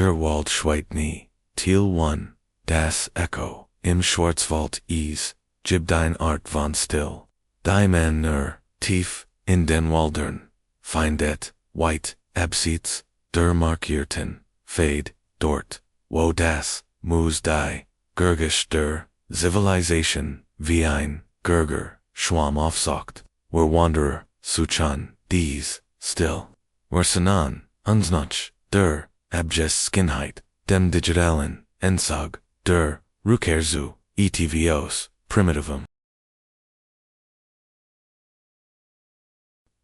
der Wald Schweitnie, Teal 1, das Echo, im Schwarzwald is, gib dein Art von still, die man nur, tief, in den Waldern, findet, white, abseits, der markierten, fade, dort, wo das, muss die, Gurgisch der, Civilization, wie ein, Gurger, Schwamm aufsaugt, were Wanderer, Suchan, dies, still, were Sanan, unsnutch, der, Abgeskinheit, dem digitalen, Ensag, der, Rückkehrzu, etvos, primitivum.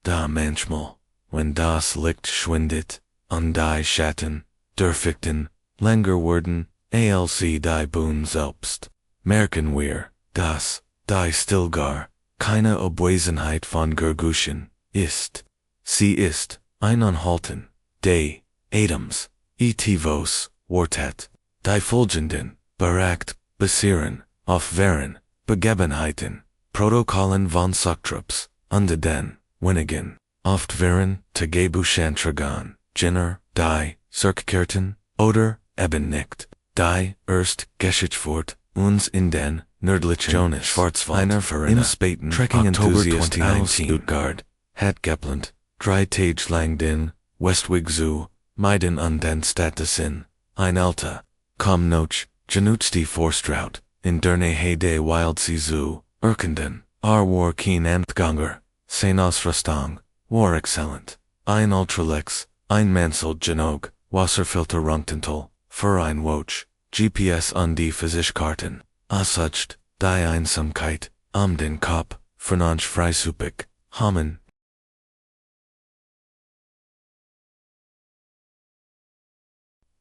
Da manchmal, wenn das Licht schwindet, an die Schatten, der Fichten, länger werden, alc die Boon selbst, merken wir, dass, die Stillgar, keine Abwesenheit von Gurguschen, ist. Sie ist, ein Anhalten, de, Adams, etivos, Wortet, die Fulgenden, Barakt, Basieren, Aufwehren, Begebenheiten, Protokollen von Suchtrups, unter den, Wenigen, Oftwehren, Tagebuchantragan, Jenner, die, Zurückkehrten, oder, eben nicht, die, erst, Geschichtfort, uns in den, nördlichen Jonas, Schwarzwald, im späten, Trekking Enthusiast 2019, Stuttgart, hat geplant, 3 Tage lang den, Westweg zu, meiden an den Stadtessin, ein Alta, komm noch, genutzt die Forstraut, in der Nähe de Wildsee zu, Erkenden, war kein Amtganger, sein Ausrüstung, war excellent, ein Ultralex, ein Mansell Genog, Wasserfilter Rungtental, für ein Watch, GPS an die Physikkarten, Aussicht, die Einsamkeit, am den Kopf, vernunft freisüppig, Hamen.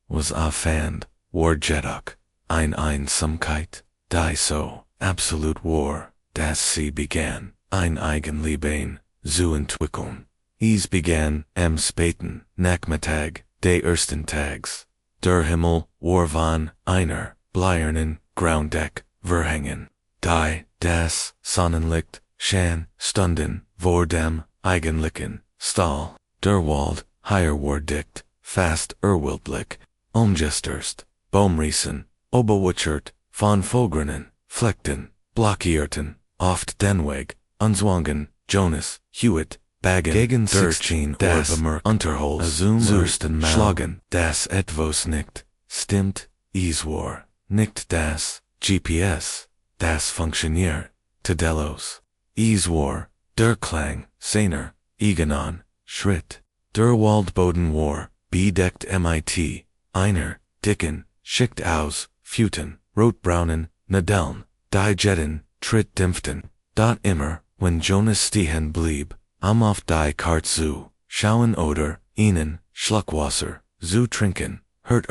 Was aufwand, war jedoch, ein Einsamkeit, die so, absolut war, dass sie begann, ein Eigenleben, zu entwickeln. Es begann, am späten, Nachmittag, des ersten Tags. Der Himmel, war von, einer, bleiernen, Graundeck, verhängen. Die, das, Sonnenlicht, schien, stunden, vor dem, eigentlichen, Stall. Der Wald, hier war dicht, fast, Wildblick, umgesterst, Baumriesen, oberwuchert, von Vogrennen, Flechten, blockierten, oft den Weg, Unswangen, Jonas, Hewitt, Bagen, gegen 16 das Unterholz, Zürsten schlagen, das etwas nicht, stimmt, es war, nicht das, GPS, das funktioniert, Tadelos, es war, der Klang, seiner, Egenon, Schritt, der Waldboden war, bedeckt mit, einer, dicken, schickt aus, Futen, rotbraunen, Nadeln, die Jetten, tritt dämpften, dort immer, wenn Jonas stehen blieb, am auf die Kart zu, schauen oder, ihnen, Schluckwasser, zu trinken, hört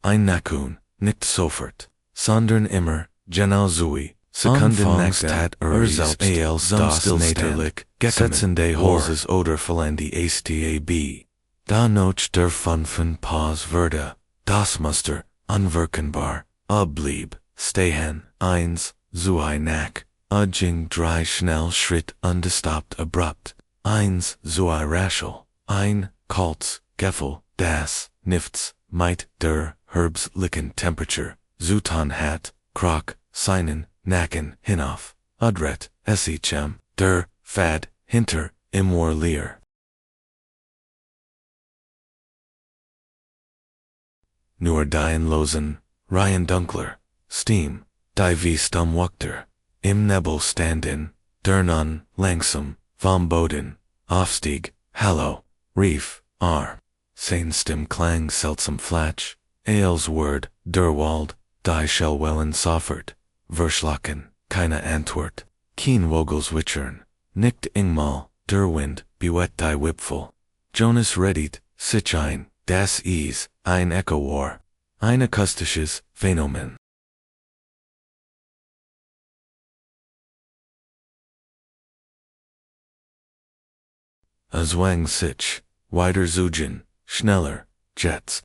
ein Nakun, nicht sofort, sondern immer, genau zui, Sekunden nächst hat selbst das Naterlich, setzen die Holzes oder fallen die STAB. Da noch der 5 Pause würde, das Muster, unwirkenbar, blieb, stehen, 1, zu nach, ging 3 schnell Schritt ungestoppt abrupt, 1, zu raschel, ein, Kaltz, Geffel, das, Nifts, might, der, Herbslichen Temperature, Zutan hat, Krok, seinen, Nacken, hinauf, Udret, Essichem, der, Fad, hinter, Imwar leer. Nur dien losen, Ryan Dunkler, Steam, die wie Stumwuchter, im Nebel standen, Dernon, langsam, vom Boden, Aufstieg, Hallo, Reef, sein Stim Klang seltsam Flatsch, Ales Word, der Wald, die Schellwellen soffert, Verschlacken, keine Antwort, kein Vogels Witchern, nicht Ingmal, der Wind, bewett die Wipfel. Jonas redet, sich ein, das is, ein Echo war, ein akustisches Phänomen. Zwang sich, weiter zugen, schneller, Jets.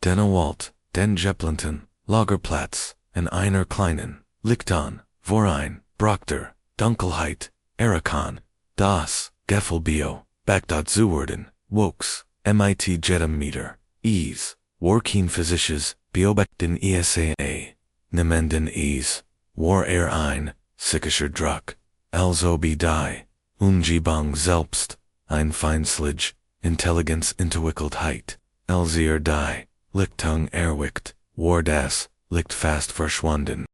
Den Wald, den Jeplanten, Lagerplatz, in einer kleinen, Lichtan, Vorein, Brockter, Dunkelheit, Erikon, das, Geffelbio, Bagdad zu werden, Wokes, mit Jettenmeter, Ease, war keen physicians, Beobekten ESA, Nemenden Ease, war ein, Sikischer Druck, also be die, Ungebung selbst, ein Feindselig, Intelligenz Entwickeltheit, Elzier die, Lichtung erwickt, war das, licht fast verschwunden.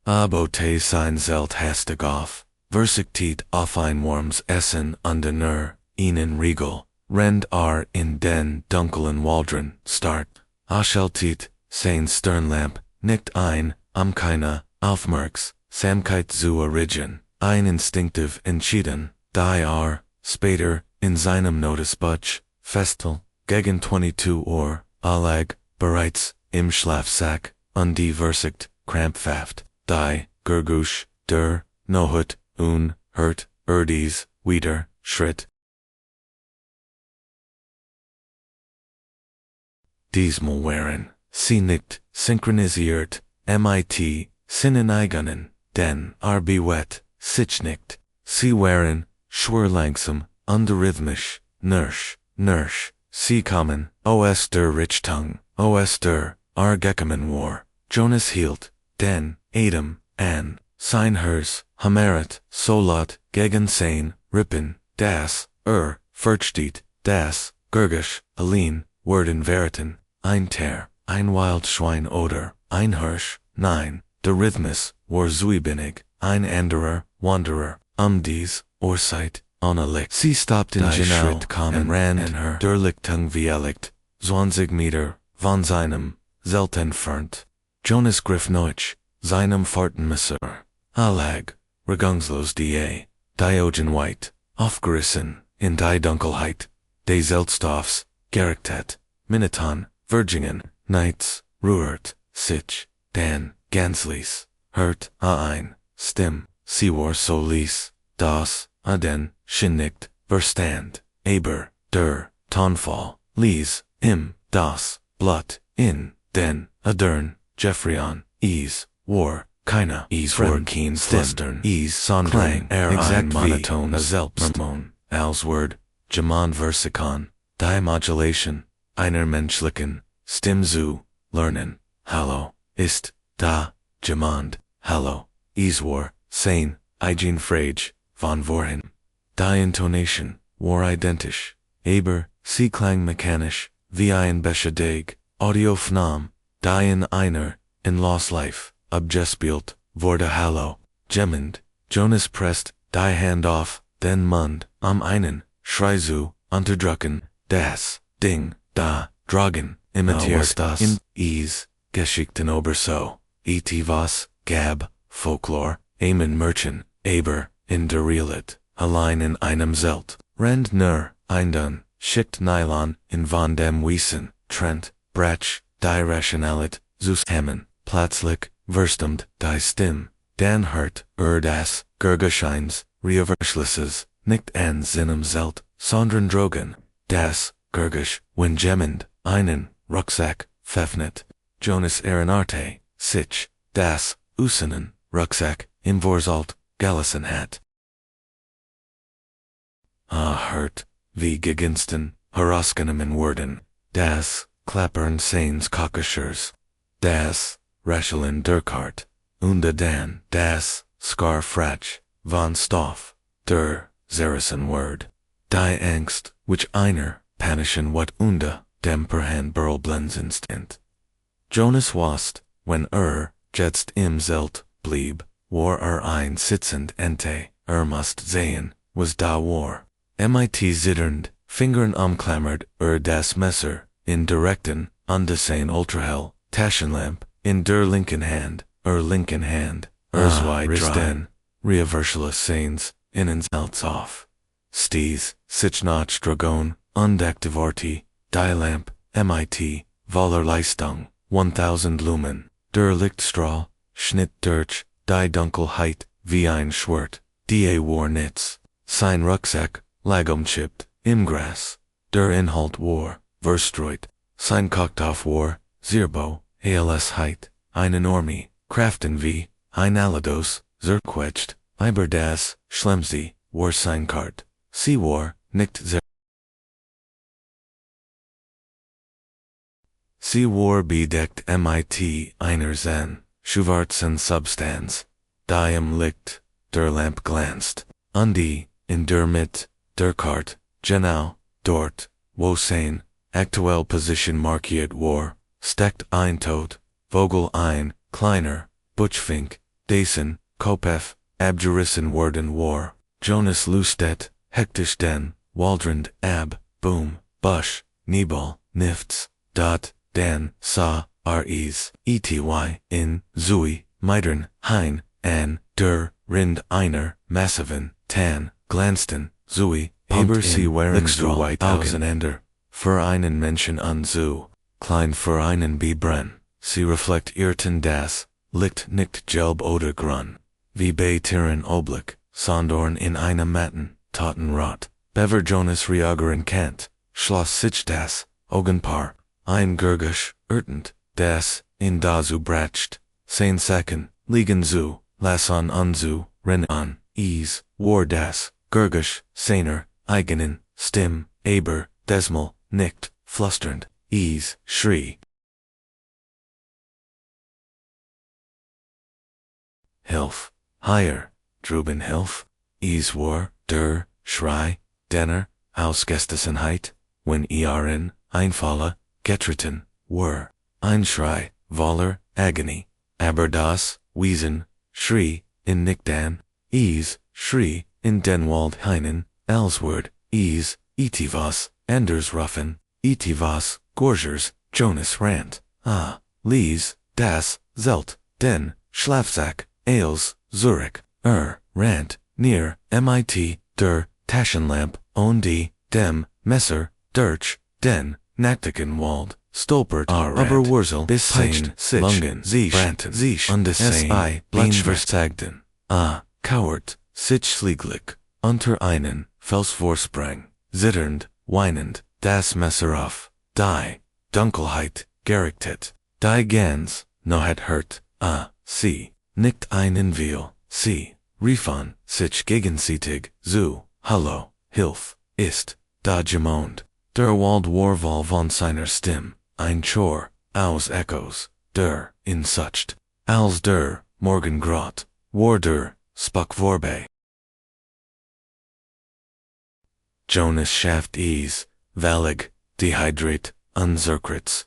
Abote sein Zelt hastig auf, Versigkeit auf ein warmes Essen und ihnen Riegel, rend in den dunklen Waldron, start, Ascheltit, sein Sternlamp, nicht ein, am keine, Aufmerks, Samkeit zu errigen, ein instinktiv entschieden, die später, in seinem Notizbuch, Festel, gegen 22 Allag, bereits, im Schlafsack, und die Versicht, krampfhaft, die, Gurgusch, Nohut, hurt, wieder, Schritt. Diesmal waren, sie nicht, synchronisiert, mit, sinnen eigenen, denn, wet, sich nicht, sie waren, schwer langsam, unterrhythmisch, nursch, sie kommen, der Richtung, der, gekommen war, Jonas hielt, den, Adam, an, sein Hers, Hameret, Solot, gegen sein, Rippen, das, versteht, das, Gurgisch, Aline, Worden Veriten, ein Ter, ein Wildschwein oder, ein Hirsch, nein, der Rhythmus, war zuibinig, ein anderer, Wanderer, dies, Orseit, Licht. Sie stopped in Genau and ran in her, der Lichtung Vielicht, 20 Meter, von seinem, Zelt entfernt. Jonas griff Neutsch, seinem Fahrtenmesser, Allag, regungslos Diogen White, aufgerissen, in die Dunkelheit, des Zeltstoffs, Gerechtet, Miniton, Virgingen, Nights, Ruhrt, sich, Dan, Ganslies, hört, ein, Stimm, sie war so lies, das, den, Schinnicht, Verstand, aber, der, Tonfall, lies, das, Blut, in, den, adern, Jeffreyon, war, keine, war keen, flüstern, sondern, exakt monotone, selbst, Alsword, Gemon Versikon, die Modulation, einer menschlichen, Stimme zu, lernen, hallo, ist, da, Gemond, hallo, war, sein, eigen Frage, von vorhin. Die Intonation, war identisch, aber, sie klang mechanisch, wie ein beschädig, Audiophnom, die in einer, in Lost Life, abgespielt, wurde hallo, gemmend, Jonas presst, die Hand auf, den Mund, am einen, Schrei zu, unterdrücken, das, Ding, da, Dragen, imitiert das, in, geschickten Oberso, was, Gab, Folklore, Amen Merchen, aber, in der Realit, allein in einem Zelt, rend eindun, schickt Nylon, in von dem Wiesen, Trent, Bratsch, die Rationalit, zus Hemmen, plötzlich, verstumt, die Stimme, dan hört, das, Gurgescheins, Reverschlisses, nicht an seinem Zelt, sondern Drogen, das, Gurgisch, wenn gemmend, einen, Rucksack, Pfeffnet, Jonas Arte, sich, das, Usenen, Rucksack, im Vorsalt, Gallison hat. Hört, wie geginsten, herausgenommen worden, das, klappern seins Kakashers, das, Rachelen Durkart, dan, das, Scarfratsch, von Stoff, der, Saracen Word, die Angst, which einer, panischen wat dem perhan Burlblens-Instinct. Jonas wast, when jetzt im Zelt, blieb, war ein sitzend Ente, must sehen, was da war. Mit zitternd, Fingern umklammert, das Messer, in direkten, sein Ultrahell, Taschenlamp, in der linken Hand, zwei Dristen, reverschele Scenes, innen Zelts auf. Sties, sich nach Dragon, Aktivarti, die Lamp, mit, voller Leistung, 1000 Lumen, der Lichtstrahl, Schnitt durch, die Dunkelheit, wie ein Schwert, die war nits, sein Rucksack, lag umchippt, im Gras, der Inhalt war, verstreut, sein Cocktauf war, Zerbo, Heit, eine Normie, Kraften wie, ein Alados, zerquetscht, aber das, Schlemsi, war sein Kart, sie war, nicht Sie war bedeckt mit einer Zen, schwarzen Substanz. Die im Licht, der Lamp glänzt. Und die, in der Mitte, der Kart, genau, dort, wo sein, aktuell Position markiert war, steckt ein Tod, Vogel ein, kleiner, Butchfink, dessen, Kopf, abgerissen worden war. Jonas Lustet, hektisch den, Waldrand, boom, bush, Nebel, nifts, dot, den, sa, res, ety, in, zui, meidern, hein, an, der, rind einer, massiven, tan, glansten, zui, aber sie waren zu weit auseinander, für einen Menschen und zu klein für einen Bibren. Sie reflektierten das Licht nicht gelb oder grün, wie bei Tieren Oblick, sondern in einem matten, Totenrot. Bever Jonas reageren Kant, schloss sich das Augenpaar, ein Gurgisch, irrtend, das, in dazu bracht, sein Sacken, liegen zu, lassen und zu, rennen, is, war das, Gurgisch, seiner, eigenen, Stimm, aber, desmal, nicht, flusternd, is, schrie. Hilf, higher, drüben Hilf, is war, der, Schrei, denner, Ausgestoßenheit, wenn ihren, Einfalle, getreten, were, ein Schrei, voller, Agony, aber das, Wiesen, Schrie, in nicht an, is, Schrie, in den Wald hinein, Elsword, is, was, Anders ruffen, was, Gorgers, Jonas rant, Lies, das, Zelt, den, Schlafsack, Ailes, Zurich, rant, near, mit, der, Taschenlamp, on die, dem, Messer, Dirch, den, Nachtigenwald, Stolpert, aber Wurzel, bis sein, sich, Lungen, sich, Branten, sich, und des si, Blatschversagten, Coward, sich schlieglich, unter einen, Felsvorsprang, zitternd, weinend, das Messer auf, die, Dunkelheit, gerichtet, die Gans, no hat hört, sie, nicht einen Viel, sie, riefan, sich gegenseitig, zu, hallo, Hilf, ist, da gemond, der Wald war von seiner Stimm, ein Chor, aus Echos, der, in sucht, als der, Morgengrot, war der, Spuck vorbei. Jonas schaft valig, dehydrate, unzerkritz,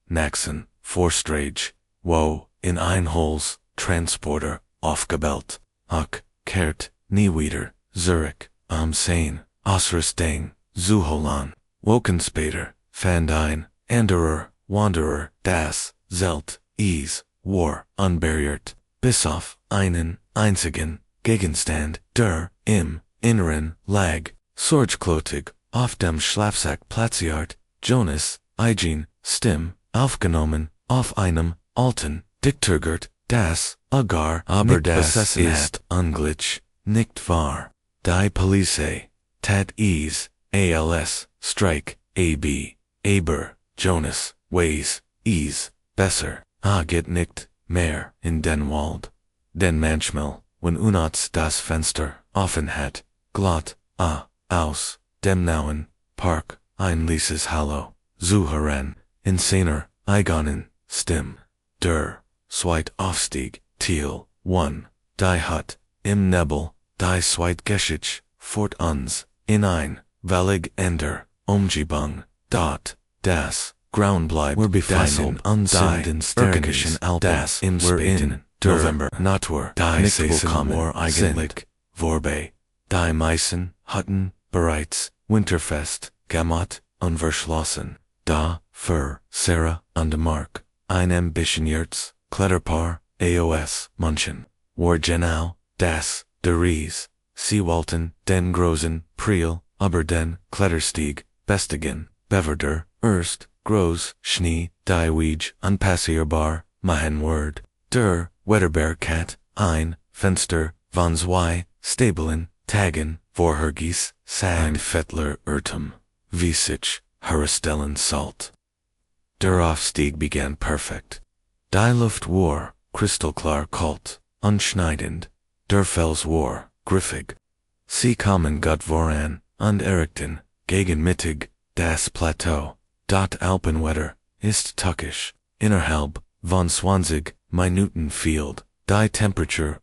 naxen, forstrage, wo, in einhols, Transporter, aufgebellt, kehrt, nie wieder, Zurich, am Seine, Osrus Ding, Zuholan, Wokenspäter, Fandein, Anderer, Wanderer, das, Zelt, war, unbarriert, bis auf einen, einzigen, Gegenstand, der, im, Inneren, lag, sorgklotig, auf dem Schlafsack platziert, Jonas, Stimm, aufgenommen, auf einem, alten, Diktergert, das, agar, aber das ist, unglitsch, nicht wahr. Die Police, tat als, strike, aber, Jonas, ways, besser, geht nicht, mehr, in den Wald. Denn manchmal, wenn Unats das Fenster, offen hat, glatt, aus, dem nauen, Park, ein lieses Hallo, zuhören, in seiner, eigenen, Stimm, der, zweit Aufstieg, Thiel, die Hut, im Nebel, die zweit Geschich, fort uns, in ein, Velig Ender, Umgebung, dort, das, Grauen bleibt, das in unsinden Sterkischen Alpen, das im Späten, November, Natur, die Saison war eigentlich, vorbei, die Meissen, hatten, bereits, Winterfest, Gamot, unverschlossen, da, für, Sarah, und Mark, ein Ambitionierts, Kletterpaar, AOS, Munchen, war genau, das, der Ries, sie wollten, den großen, Priel, aber den, Kletterstieg, bestigen, Beverder, erst, groß, Schnee, die Weege, unpassierbar, mein Word, der, Wetterbeerkat, ein, Fenster, von zwei, Stabelen, Tagen, Vorhergies, ein Fettler Irrtum, wie sich, herstellen Salt. Der Aufstieg begann perfekt. Die Luft war, kristallklar kalt, unschneidend, der Fels war, griffig. Sie kamen gut voran, und erreichten, gegen Mittag, das Plateau, dort Alpenwetter, ist tuckish, innerhalb, von 20, Minuten Field, die Temperature,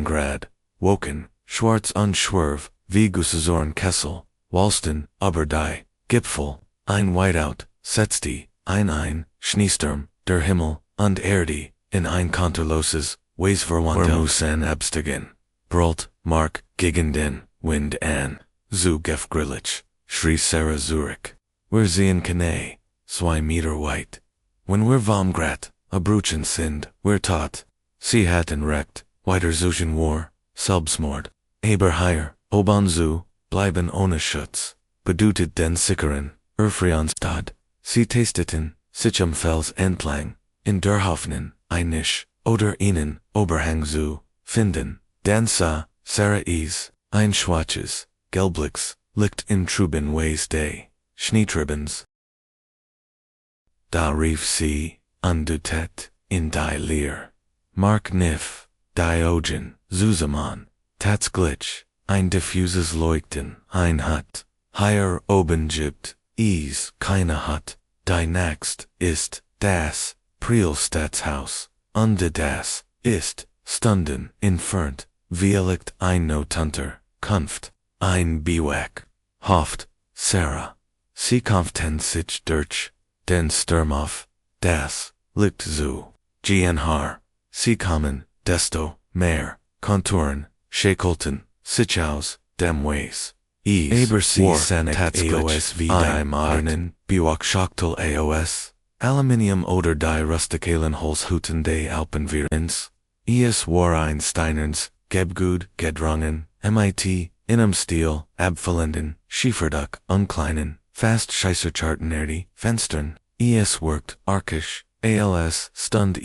Grad, Woken, Schwarz und Schwerv, wie Gussesoren Kessel, Walsten, aber die, Gipfel, ein Whiteout, Setzti, ein, Schneesturm, der Himmel, und Erde, in ein Konterloses, Weisverwandelt, Musen abstigen, Brolt, Mark, gegen den, Wind an, zu Gefgrillich, Schrie Sarah Zurich. Wir sehen Kanä, 2 Meter weit. Wenn wir vom Grat, Abruchen sind, wir tot. Sie hatten recht, weiter Zuschen war, Selbstmord. Aber hier, oben zu, bleiben ohne Schutz. Bedeutet den Sicheren, Erfrierungsstad. Sie tasteten, sich am Fels entlang, in der Hoffnung, einisch, oder ihnen, Oberhang zu, finden. Dan sah, Sarah ein Schwaches, Gelblicks, liegt in Truben Ways Day, Schneetribbens. Da rief sie, undutet, in die Leer. Mark Nif, Diogen, Zusammen, Tats Glitch, ein diffuses Leuchten, ein Hut, higher oben gibt, keine Hut, die Naxt, ist, das, Prielstadshaus, das, ist, Stunden, entfernt, Vielicht ein Notunter, Kunft, ein Biwak, Hoft, Sarah, sie kampften sich durch, den Sturm auf, das, liegt zu, GNR, sie kommen, desto, mehr, Konturen, Schäkelten, sich aus, dem Ways, aber sie sanek AOS wie die modernen, Biwak Schachtel AOS, Aluminium oder die rustikalen Holzhütten des Alpenvirens, war ein Steinerns, Gebgut, Gedrungen, MIT,inem Stil, Abfallenden, Schieferduck, Unkleinen, fast Scheissercharten Fenstern, worked, Arkisch, ALS, Stund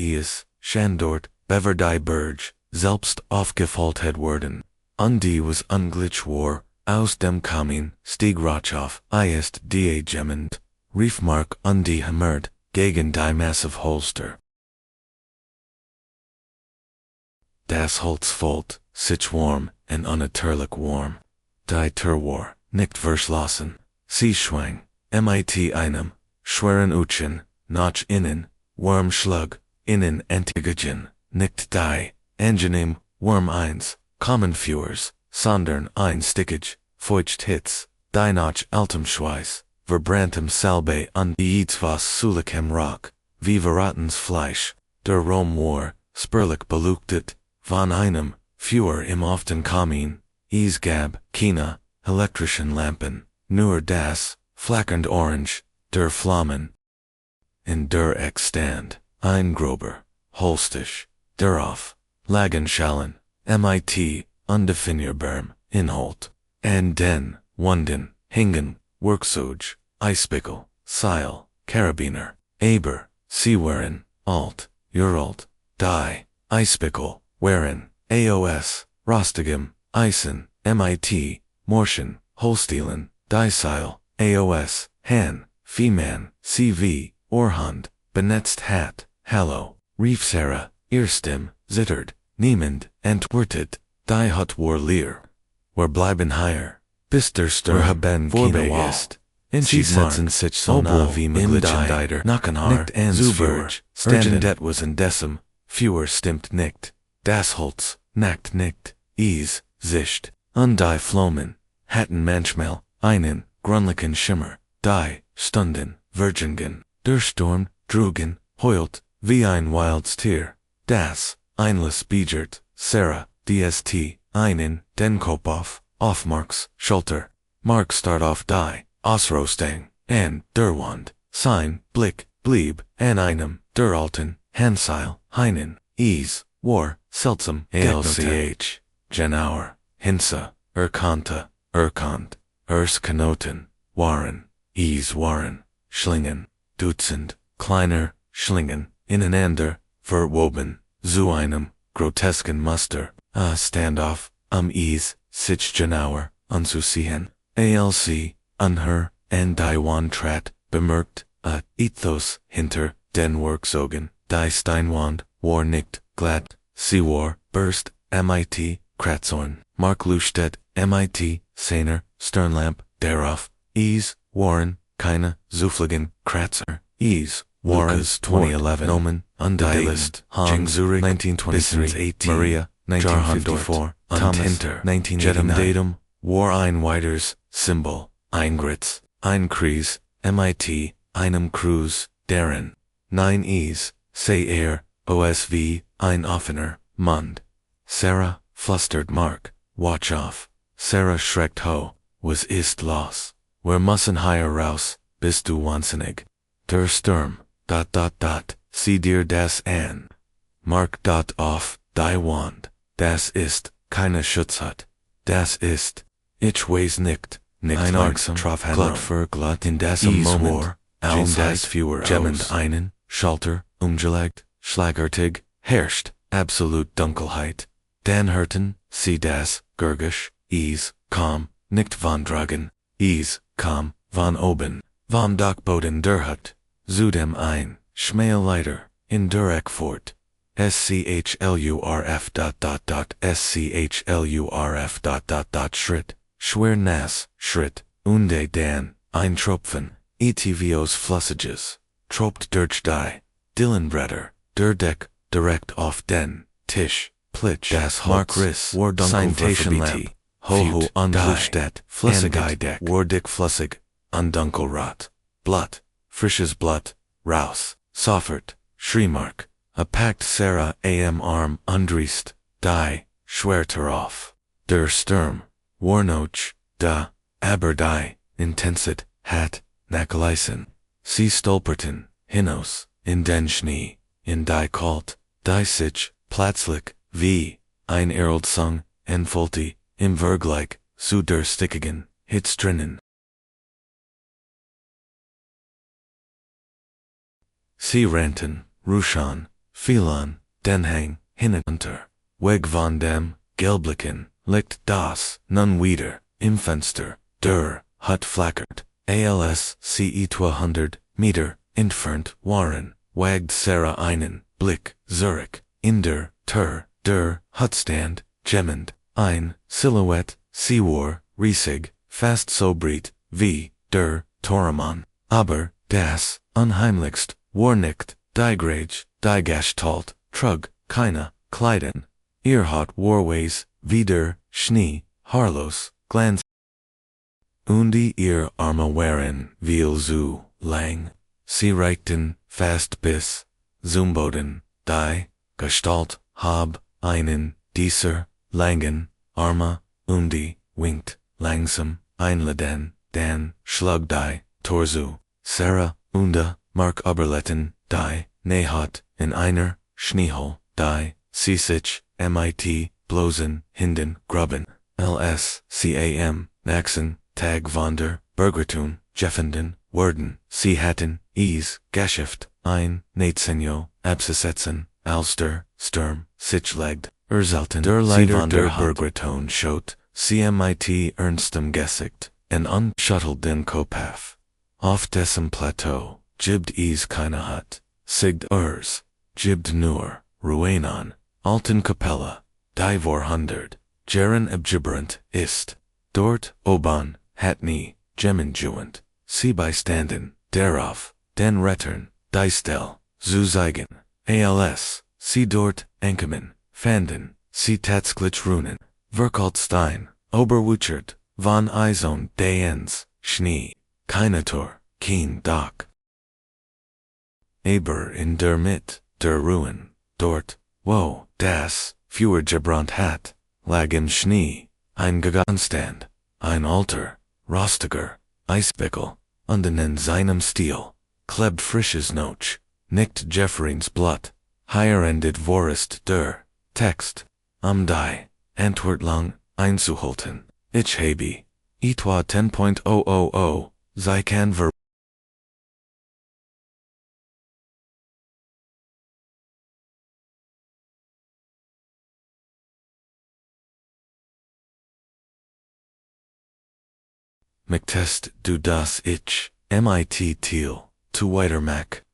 Schandort, Bever die Berge, selbst aufgefaltet worden. Die was unglitch war, aus dem Kamin, stieg Rochow, ist die Gemmend, Riefmark die Hammert, gegen die Massive Holster. Das Holz volt, sich warm, en unnatürlich warm. Die Terwar, nicht verschlossen. Sie schwang, MIT einem, schweren Uchen, noch innen, warm schlug, innen Antigen, nicht die, angenehm, warm eins, common Führers, sondern ein Stickage, feucht Hitz, die noch altem Schweiß, verbranntem Salbe an die etwas sulichem Rock, wie verratens Fleisch, der Rom war, spurlich beleuchtet, von einem, Führer im often Kamin, gab, Kina, elektrischen Lampen, nur das, flackernd Orange, der Flammen. In der Eckstand, ein grober, holstisch, darauf, lagen Schalen, MIT, undefinierbarem, Inhalt, and den, Wunden, hingen, Werkzeug, Eispickel, Seil, Karabiner, aber, sie waren, alt, Uralt, die, Eispickel, waren, AOS, Rostigam, Eisen, MIT, Morschen, Holstelen, Dieseil, AOS, Han, Fieman, CV, Orhund, Benetzt Hat, Hallo, Riefsera, Erstim, Zittert, Niemand, Entwertet, Die Hut war leer. Wir bleiben hier, bis der Sturm haben vorbei ist. Sie setzen sich so nah wie möglich in der Nachenhaar, Zuberg, Urgent was in Decim, Führer stimmt nicht. Das Holz, nackt nicht, Sicht, und die Flammen, hatten manchmal, einen, grünlichen Schimmer, die, Stunden, Virgingen, der Sturm, trugen, heult, wie ein wildes Tier, das, einlass beigert, Sarah, DST, einen, den Kopf auf Marks, Schulter, Mark start off die, Ausrostung, an, der Wand, sein, Blick, blieb, an einem, der alten, Hanseil, heinen, war, seltsam, ALCH, Genauer, Hinsa, Erkanta, Erkant, Kanoten, Waren, Waren, Schlingen, Dutzend, Kleiner, Schlingen, ineinander, verwoben, zu einem, grotesken Muster, Standoff, sich genauer, anzusehen, ALC, unher, and die Wandtrat, bemerkt, Ethos, hinter, den Werkzeugen, die Steinwand, war nicht, glatt, sie war, burst, MIT, Kratzorn, Mark Lustedt, MIT, Sainer, Sternlamp, darauf, waren, keine, Zufligen, Kratzer, Ease, Warren, Lucas 2011, Noman, Undalist, Jing Zurich, 1923, Maria, 1954, Thomas, Hinter, 1989, Datum, War Ein Widers, Symbol, Eingritz, Ein Kries, MIT, Einem Cruz, Darren, 9 E's, Say Air, OSV, Ein Offener, Mund. Sarah, flustered Mark, watch off. Sarah schreckt ho, was ist los? Wer müssen hier raus, bist du wahnsinnig? Der Sturm, sieh dir das an. Mark off, die Wand, das ist, keine Schutz hat. Das ist, ich weiß nicht ein langsam, Arksam, glatt für glatt in diesem Moment, das Fewer Gemmend einen, Schalter, umgelegt, schlagartig, herrscht, absolut Dunkelheit. Dan Hurten, sie das, Gurgisch, Ease, Calm, nicht von Dragen, Ease, Calm, von oben, vom Dachboden der Hut, Zudem ein, Schmähleiter, in der Eckfort, SCHLURF. Schritt, schwer nass, Schritt, unde Dan, ein Tropfen, ETVOs Flüssiges, tropt durch die, Dillenbretter, der Deck, direkt auf den, Tisch, Plitch, das Mark Riss, war Citation Lamp, Hoho Unblustedt, Flüssigkeit, war dick flüssig, Undunkelrot, Blut, frisches Blut, Raus, Soffert, Schreemark, a packed Sarah am Arm undriest, die, schwerter off, der Sturm, Warnoch, da, aber die, Intensit, hat, Nakaleisen, sie stolperten, Hinnos, in den Schnee, in die Kalt, die sich, plötzlich, wie, ein Erldsung, Enfolti, im Vergleich, zu der Stickigen, Hits drinnen. Sie rannten, Rushan, Phelan, Denhang, Hinunter, Weg von dem, Gelblicken, liegt das, nun wieder, im Fenster, der, Hut flackert, ALS, CE 200 Meter, entfernt, waren, wagged Sarah einen, Blick, Zurich, in der Hutstand, gemmend, ein, Silhouette, Seawar, riesig, fast so breit, wie, der, Toraman, aber, das, unheimlichst, war nicht, die Grage, die Gestalt, trug, keine, Kleiden, ihr hat Warways, wie der, Schnee, Harlos, Glanz. Und ihr Arme waren, viel zu, lang, sie reichten, fast bis, zum Boden, die, Gestalt, hab, einen, dieser, langen, Arme, winkt, langsam, einladen, dan, schlug die, Torso, Sarah, Mark Oberletten, die, Nehat, in einer, Schneehol, die, sich, MIT, blosen, hinden, grubben, LS, Naxen, Tag von der, Bergertun, Jeffenden, Worden, sie hatten, Ease, Geschäft, ein, Natesenyo, Absetzen, Alster, Sturm, Sichlegd, Erzelten, der Leiter der Bergerton schot, CMIT ernstem Gesicht, en unschuttelt den Kopaf. Auf dessen Plateau, gibbt es keine Hut, sigd gibbt nur, Ruenon, Alten Kapelle, die Vorhundert, Jeren abgibberent ist, dort, oban, hat nie, gemmenjuend, sie beistanden, darauf, den Rettern, die Stell, zu zeigen, ALS, sie dort, Enkemen, fanden, sie tatsächlich runen, Verkaltstein, Oberwuchert, von Eison, Daens, Schnee, keine Tor, kein Dach. Aber in der Mitte, der Ruin, dort, wo, das, für Gebrant hat, lag im Schnee, ein Gegenstand, ein alter, rostiger, Eisbickel, und in seinem Stil, klebt frisches Noch, nicht Jeffreins Blut, hierendet vorest der, Text, die, Antwort lang, einzuhalten, ich habe, etwa 10.000, sei kann ver Mctest du das ich, MIT Thiel, zu Weitermack.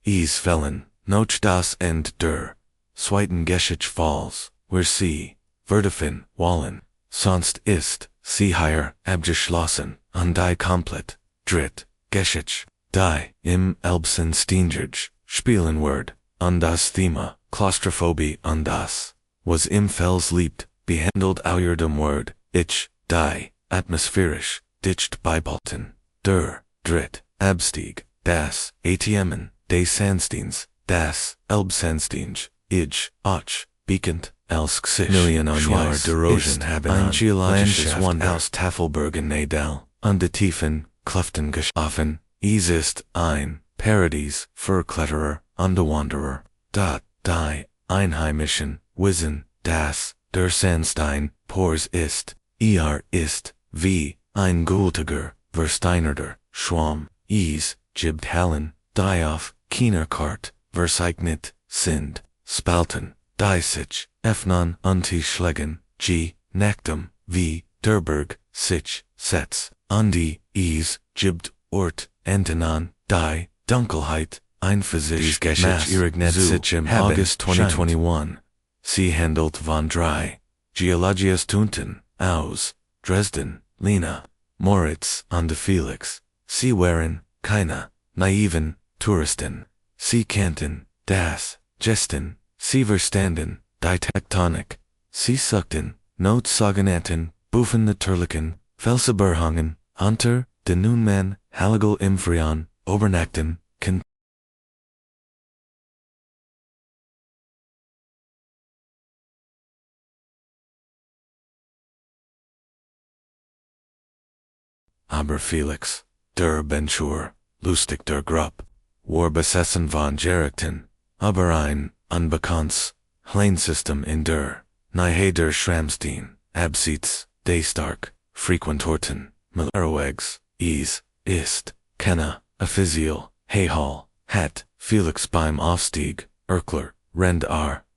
Es fällen, noch das End der, zweiten Geschich Falls, where sie, Verdefin, Wallen, sonst ist, sie hier, abgeschlossen, und die komplett, dritt, Geschich, die, im Elbsen Steengerge, Spielenword, das Thema, Claustrophobie das, was im Fels liebt, behandelt dem Word, ich, die, atmosphärisch, dicht beibehalten, dritt, Abstieg, das, ATMen, des Sandsteins, das, Elbsandstein, och, beacont, als Gesicht, Millionenjahr Erosion haben ein geologisches Wonder aus Tafelbergen Nadal, und die Tiefen, Kluften geschaffen, ist ein Paradies für Kletterer und Wanderer, die Einheimischen, wissen, dass der Sandstein pors ist, ist, wie ein gültiger, versteinerter Schwamm, gibt Hallen, die auf keiner Kart, verzeichnet sind, spalten, die sich, öffnen und schlägen, nachdem, wie, der Berg, sich, setzt, und die, gibt Ort, Entanan, die, Dunkelheit, ein Physisch, Mass, sich im August 2021. Sie handelt von drei Geologias Tunten, aus Dresden, Lena, Moritz und Felix. Sie waren keine naiven Touristen. Sie kannten das Gesten, sie verstanden die Tektonik. Sie suchten, notsogenannten, Bufen natürlichen, Felsenbergungen, unter den nunmehr Halligal im Freon, Obernachten, Aber Felix, der Benchur, lustig der Grupp, war besessen von Gerichten, aber ein unbekanntes Hleinsystem in der Nähe der Schramstein, abseits des stark frequentorten Millerwegs, ist, keine, offiziell, Hall, hat, Felix beim Aufstieg, Erkler, Rend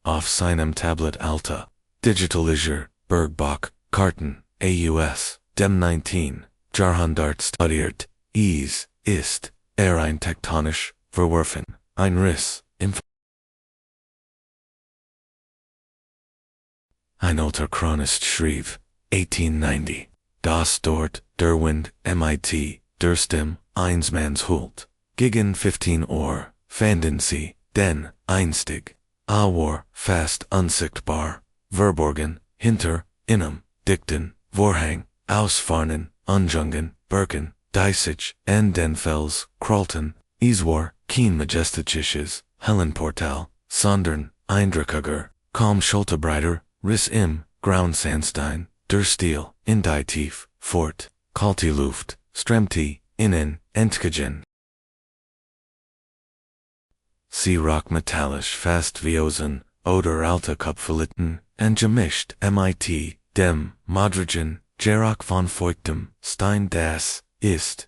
auf seinem Tablet Alta, Digitalischer, Bergbach, Karten, AUS, dem 19. Jahrhundert studiert, ist, ein tektonisch, verworfen, ein Riss, im Ein alter Chronist schrieb, 1890, das dort, der Wind, MIT, der Stimm, Einsmanns Hult, gegen 15 Uhr, fanden sie, den, einstig, war, fast unsichtbar, verborgen, hinter, innem, dichten, Vorhang, ausfarnen, Unjungen, Birken, Deisich, en den Fels, Kralten, Iswar, kein majestätisches, Hellenportal, sondern, eindrückiger, kaum Schulterbreiter, Riss im, Groundsandstein, der Stil, in die Tief, fort, kalte Luft, strömte, innen, entgegen. Sie rock metallisch fast Viosen, oder alte Kupferlitten, en gemischt, MIT, dem, Modrigen, Gerock von feuchtem Stein das ist,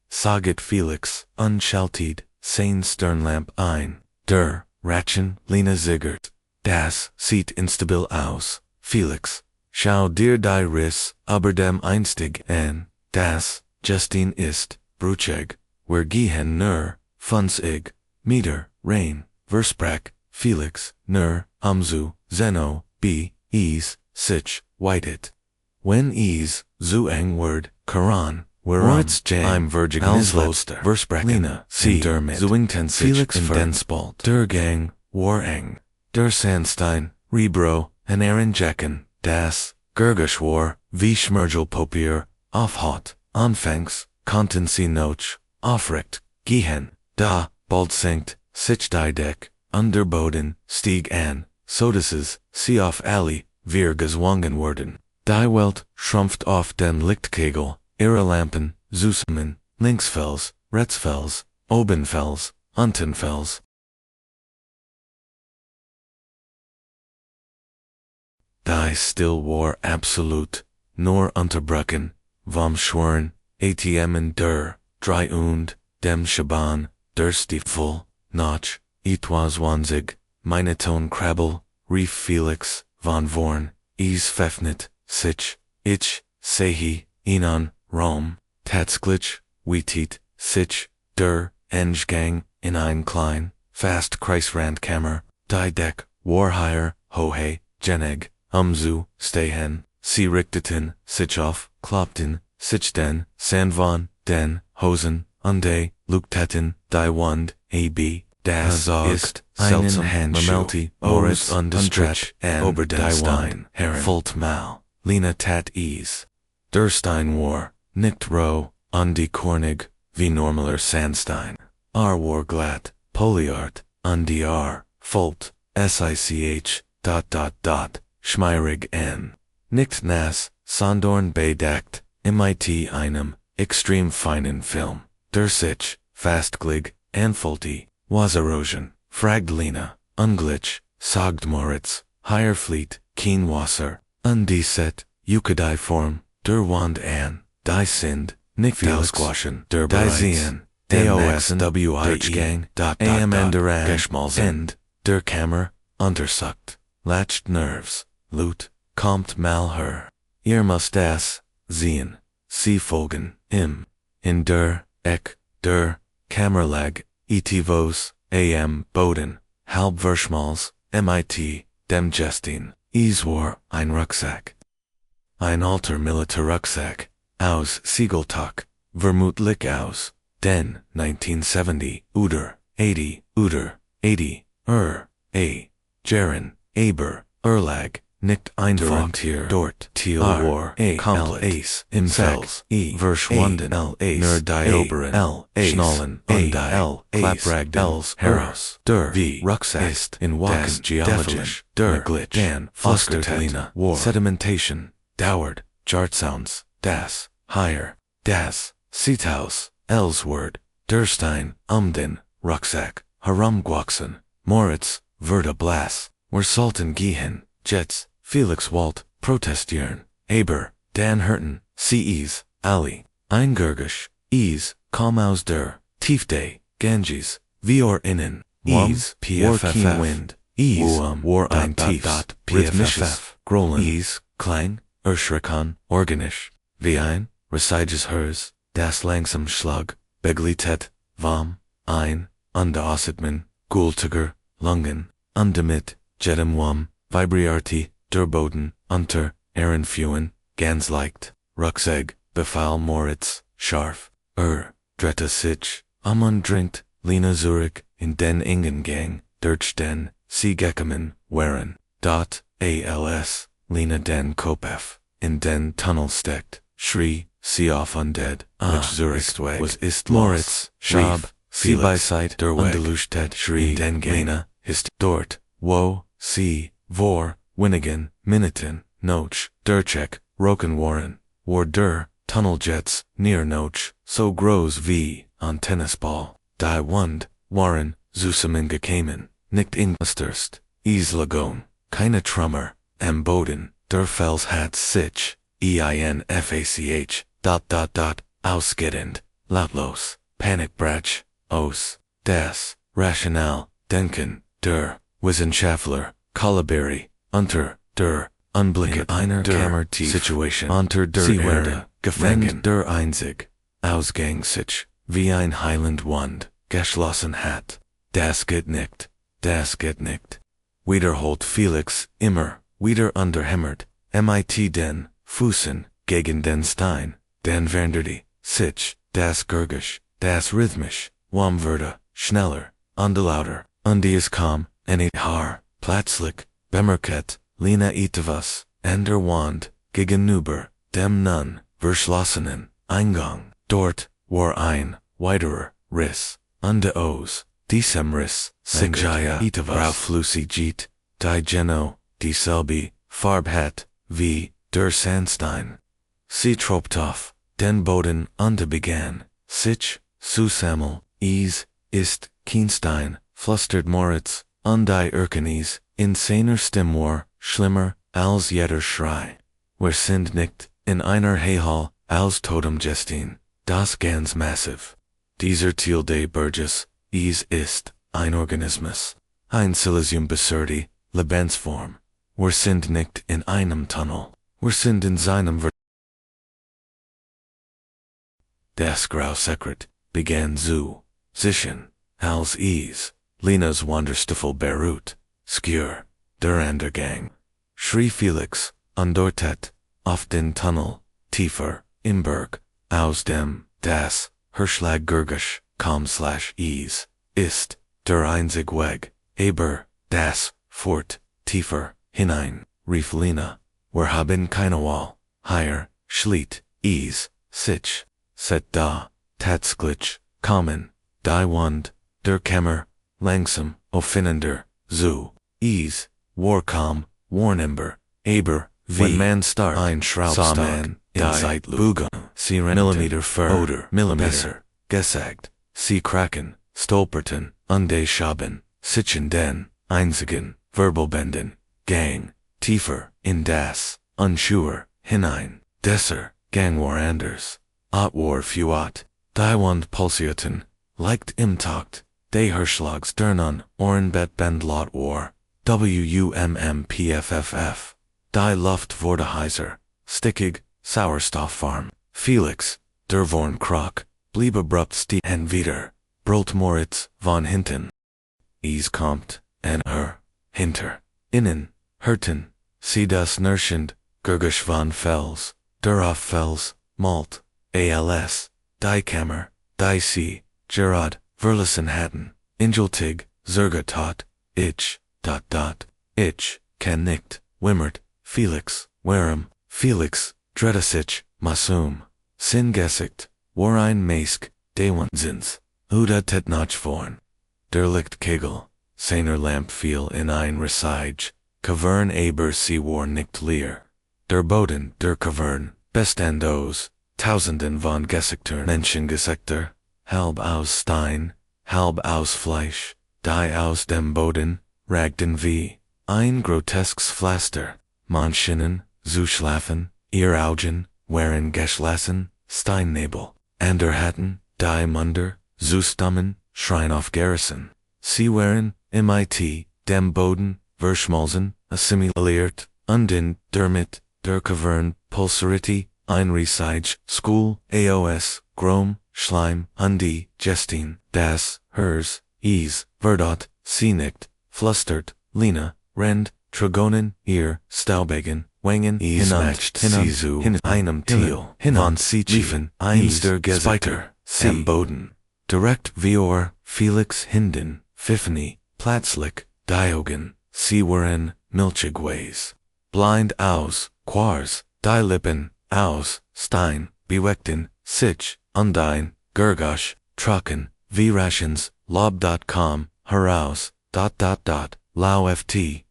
saget Felix, unschaltet, sein Sternlamp ein, der, Ratchen, Lena Ziggert, das sieht instabil aus, Felix, schau dir die Riss, aber dem einstig an, das, Justin ist, Brucheg, wer gehen nur, Funsig, Meter, Rain, Versprach, Felix, nur, Zeno, sich, whited. When zu eng word, Koran, whereas I'm Virgin Isloster, Versprach, Lena, sie, Zuingten Felix in Denspalt, der Gang, war eng, der Sandstein, Rebro, en Aaron Jecken, das, Gergeschwar, wie Schmergel Popier, aufhot, anfangs, konnten sie noch, aufrecht, gehen, da, bald sinkt, sich die Deck, underboden, stieg an, sodases, sie auf alle, wir gezwungen wurden. Die Welt schrumpft auf den Lichtkegel, ihre Lampen, Zusummen, Linksfels, Rechtsfels, Obenfels, Untenfels. Die Still war absolut, nur unterbrochen, vom Schwören, ATMen der, drei und, dem Schaban, der Stiefel, noch, etwas wanzig, meine Tonkrabbel, rief Felix, von vorn, pfeffnet, sich, ich, sehi, inan, Rom, tatsglitch, wietit, sich, der, Enggang, in ein klein, fast Kreisrandkammer, die Deck, Warhire, Hohe, Geneg, stehen, sie richteten, sich auf, kloppten, sich den, Sandvan, den, Hosen, unde, Luktetten, die Wand, AB, das ist, einen seltsam, Handschuh, Mamelti, Moritz Moritz Undistrich, and Oberdenstein, Herren, Fult Mal, Lena Tat Ease, Durstein War, Nicht Roh, Undi Kornig, wie normaler Sandstein, War glatt, Poliart, Undi Fult, sich, Schmeirig n. Nicht nas, Sondorn bedeckt, mit einem, extrem feinen Film, der sich, fastglig, anfulti, Waserosion, Fragdlina, Unglitch, Moritz, Heierfleet, Kienwasser, Undiset, Form, der Wand an, die Sind, nicht ausquaschen, der Bereits, AOSWIE, Amanderen, Geschmalsend, der Kammer, untersucht, latched nerves, Lut, kommt mal her. Ihr müsst das, sehen, sie folgen, in der, der, Kammerlag, etivos, Boden, Halbverschmals, mit, dem Jestin, Iswar, ein Rucksack. Ein alter Militärrucksack, aus Siegeltuck, vermutlich aus, den 1970, oder 80, Jaren, Erlag, nicht einfach, dort, War, Komplex, im Fels, Verschwunden, nur die oberen, Schnallen, Klappragdels, Heraus, der, Rucksack, ist, in Wacken, Geologisch, der, Glitch, Dan, Fostertelina, War, Sedimentation, Dauert, Jartsounds, das, Higher, das, Seathaus, Ellsword, Durstein, Rucksack, Herumgwachsen, Moritz, Verda Blas, were Sultan Gehen, Jets, Felix Walt, Protestieren, Aber, Dan Hurton, Ces, Ali, Eingurgisch, Ease, Kalmaus der, Tiefday, Ganges, Vior Innen, Ease, PFFF, Wind, Ease, War ein Tiefs, PFFF, Grolen, Ease, Klein, Urschrikon, Organisch, Wie Resiges Hers, Das Langsam Schlag, Beglitet, Vom, Ein, Undeossetman, Gultiger, Lungen, Undemit, Jedem Vibriarti, Der Boden, Unter, Ehrenfeuen, Ganz leicht, Rucksäg, Befehl Moritz, Scharf, Dretta Sich, Drinkt, Lena Zurich, in den Ingengang, Dirchten, Sie Geckemann, Waren, als, Lena den Kopef, in den Tunnel steckt, Schrie, Sie auf Undead, which Zurich was ist Moritz, Schab, Sie beiseit, der Undeluchtet, Schrie, den Lena, ist dort, wo, Sie, Vor, Winnigan, Minuten, Noch, Durchek, Rokenwarren, War der, Tunneljets, near Noch, so groß wie, on Tennisball, die Wund, Warren, Zusammengekommen, Kamen, nicht Ingstürst, Islagon, keine Trummer, Boden, der Fels hat sich, EINFACH, ausgedehnt, lautlos, Panikbrach, aus, das, Rational, Denken, der, Wissenschaftler, Kalaberi, unter, der, Unblicken einer Kammer tief, Situation, unter der Erde, Gefangen, der Einzig, Ausgang sich, wie ein Highland Wand, geschlossen hat, das geht nicht, wiederholt Felix, immer, wieder unterhämmert, mit den, Fußen, gegen den Stein, den Verderdi, sich, das Gurgisch, das Rhythmisch, Wamwörter, schneller, undelauter, undies kam, Haar, Platzlich, Bemerket, Lena etwas, der Wand, gegenüber, dem Nun, verschlossenen, Eingang, dort, war ein, weiterer, Riss, Os, diesem Riss, Sinjaya, Rauflusigit, die Geno, dieselbe, Farbhat, wie, der Sandstein. Sie tropft den Boden begann, sich, Susammel, ist, Kienstein, flustert Moritz, die Erkenis, in seiner Stimmwar, schlimmer, als jeder Schrei. Wir sind nicht, in einer Hehal, als Totemgestin, das ganz massiv. Dieser Teil des Berges, ist, ein Organismus, ein Silesium Besurdi, Lebensform. Wir sind nicht in einem Tunnel, wir sind in seinem Das Grausekret, begann zu, sichern, als Lena's Wanderstiefel Beirut, Skür, der Andergang. Schrie Felix, undortet, auf den Tunnel, tiefer, im Berg, aus dem, das, Hirschlag Gurgisch, com/ease, ist, der einzig Weg, aber, das, fort, tiefer, hinein, rief Lena, wir haben keine Wahl, higher, schliet, ease, sich, set da, tatsächlich, kommen, die Wand, der Kämmer, langsam, aufeinander, zu, ease, warkam, warnember, aber, When man stark, ein Schraubstock, man, in die, Zeitlupe, Serenity, Millimeter für, oder, Millimeter, besser, gesagt, sie kraken, stolperten, unde schaben, sichen den, einzigen, Wirbelbänden, gang, tiefer, in das, unsure, hinein, desser, gang war anders, war fuat, die Wand pulsierten, leicht im Takt, de Hirschlags dernun, Ohrenbett Bendlot war, WUMMPFFF, die Luft wurde heiser, stickig, Sauerstoffwarm, Felix, der Vorn Krok, blieb abrupt still and wieder, brüllt Moritz, von hinten. Es kommt, hinter, innen, hörten, sie das Nerschend, Gurgisch von Fels, darauf Fels, Malt, ALS, die Kammer, die See, Gerard, Verlassen hatten, Ingeltig, Zergatot, ich, ich, kann nicht, wimmert, Felix, warum, Felix, Dredasich, Masum, Singesicht, war ein Maisk, Dewansins, Uda Tetnach vorn. Der Lichtkegel, seiner Lamp fiel in ein Resige, Kavern aber sie war nicht leer. Der Boden, der Kavern, bestandos, Tausenden von gesichtern Menschengesichter, halb aus Stein, halb aus Fleisch, die aus dem Boden, ragten wie ein groteskes Pflaster, Mannschinnen, zu schlafen, ihr Augen, waren geschlossen, Steinnebel, ander hatten, die Munder, zu stammen, Schrein auf Garrison. Sie waren, MIT, dem Boden, verschmolzen, assimiliert, undin, dermit, der Kavern, Pulserity, ein Resige, School, AOS, Grom, Schleim, Undi, Jestin, das, hers, Ease, Verdot, sie nicht, flustert, Lena, Rend, Tragonen, ihr, Staubegen, Wangen, Ismatcht, Sisu, einem Thiel, von Siechen, eins der Gesichter, am Boden. Direkt Vior, Felix Hinden, Pfiffany, Platzlich, Diogen, sie waren, Milchigways. Blind aus, Quars, die Lippen, aus, Stein, Beweckten, Sich, Undein, Gurgosh, Trucken, V-Rations, Lob.com, heraus, Lau ft,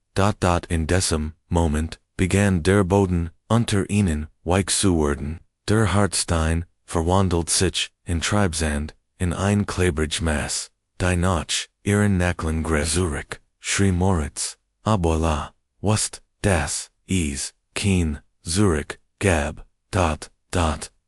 in diesem Moment, begann der Boden, unter ihnen, weich zu werden, der Hartstein, verwandelt sich, in Treibsand, in ein klebrig Mass, die Notch, ihren Nacklen Zurich, schrie Moritz, Abola, Wust, das, Ease, Keen, Zurich, Gab,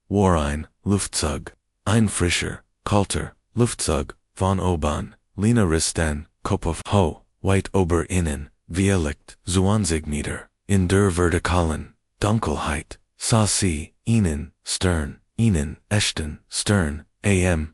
war ein, Luftzug, ein frischer, kalter, Luftzug, von oben, Lena Ristan, Kopf ho, weit ober innen, Licht, 20 Meter, in der Vertikalen, Dunkelheit, sah sie, ihnen, stern, ihnen, echten, stern,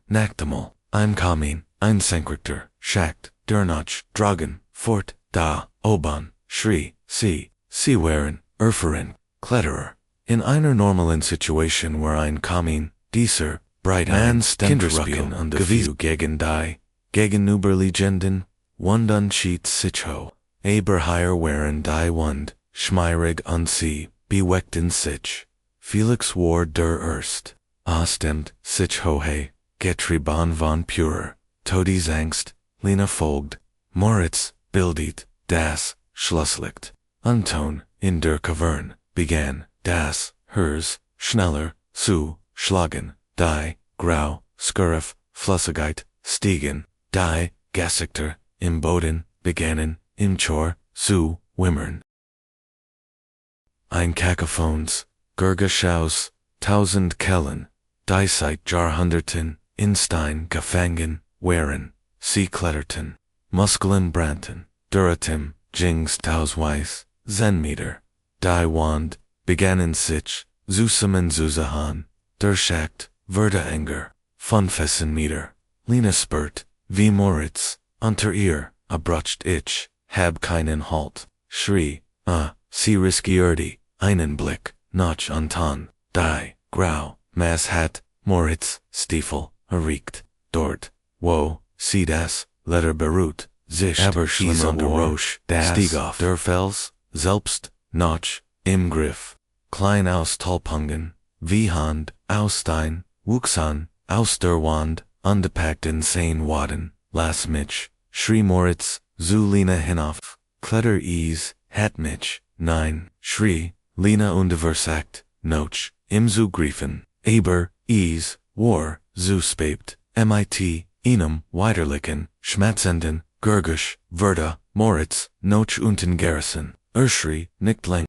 Nachthimmel, ein Kamin, ein Senkrechter, Schacht, Dernach, Dragen, Fort, da, oben, schrie, sie waren, Erferen, Kletterer. In einer normalen Situation war ein Kamin, dieser, Breitein, Kinderspiel und Gewiese gegen die, gegenüberliegenden, Wand schied sich ho, aber hier waren die Wand, schmierig und sie, beweckten sich. Felix war der Erst, stimmt, sich hohe, getrieben von purer, Todis Angst, Lena folgt, Moritz, bildet, das, Schlusslicht, Anton, in der Kavern, begann, das, hers, schneller, zu, schlagen, die, grau, scurf, Flüssigkeit, stiegen, die, Gesichter, im Boden, begannen, im Chor, zu, wimmern. Ein Kakophones, Gurgeschaus, 1000 Kellen, die seit Jahrhunderten, in Stein gefangen, waren, sie kletterten, Muskeln brannten, Duratim, Jings tausweis, Zenmeter, die Wand, begannen sich, Zusammenzusahan, der Schacht, wurde enger, von Fessenmeter, Lena spurt, wie Moritz, unter ihr, abrutscht ich, hab keinen Halt, schrie, sie riskierte, einen Blick, noch Anton, die, grau, Mass hat, Moritz, Stiefel, erregt, dort, wo, sie das, letter beruht, sich, aber schlimmer schlimmer Roche, das, stieg auf, der Fels, selbst, noch, im Griff, klein aus Talpungen, wie Hand, Ausstein, wuchs aus der Wand, ungepackt in sein Waden, las mich, schrie Moritz, zu Lena hinauf, kletter hat mich, nein, schrie, Lena unversagt, noch, im Zugriefen, aber, war, zu spät, mit, einem, weiterlichen, schmatzenden, Gurgisch, Verda, Moritz, noch unten Garrison, schrie, nicht lang.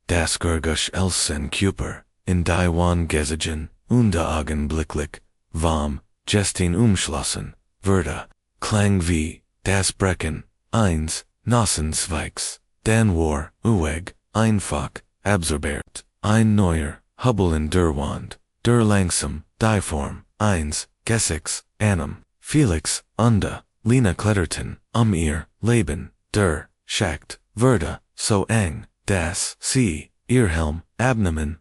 Das Gurgisch Elsen Kuper, in Daiwan gesichern, augenblicklich, warm, gestin umschlossen, Verda, klang wie, das Brecken, eins, Nassenzweigs, dann war, einfach, absorbiert, ein neuer, Hubble in der Wand, der langsam, die Form, eins, Gesix, Felix, Lena kletterten, ihr, Leben, der, Schacht, Verda, so eng, das, ihr Helm, Abnehmen,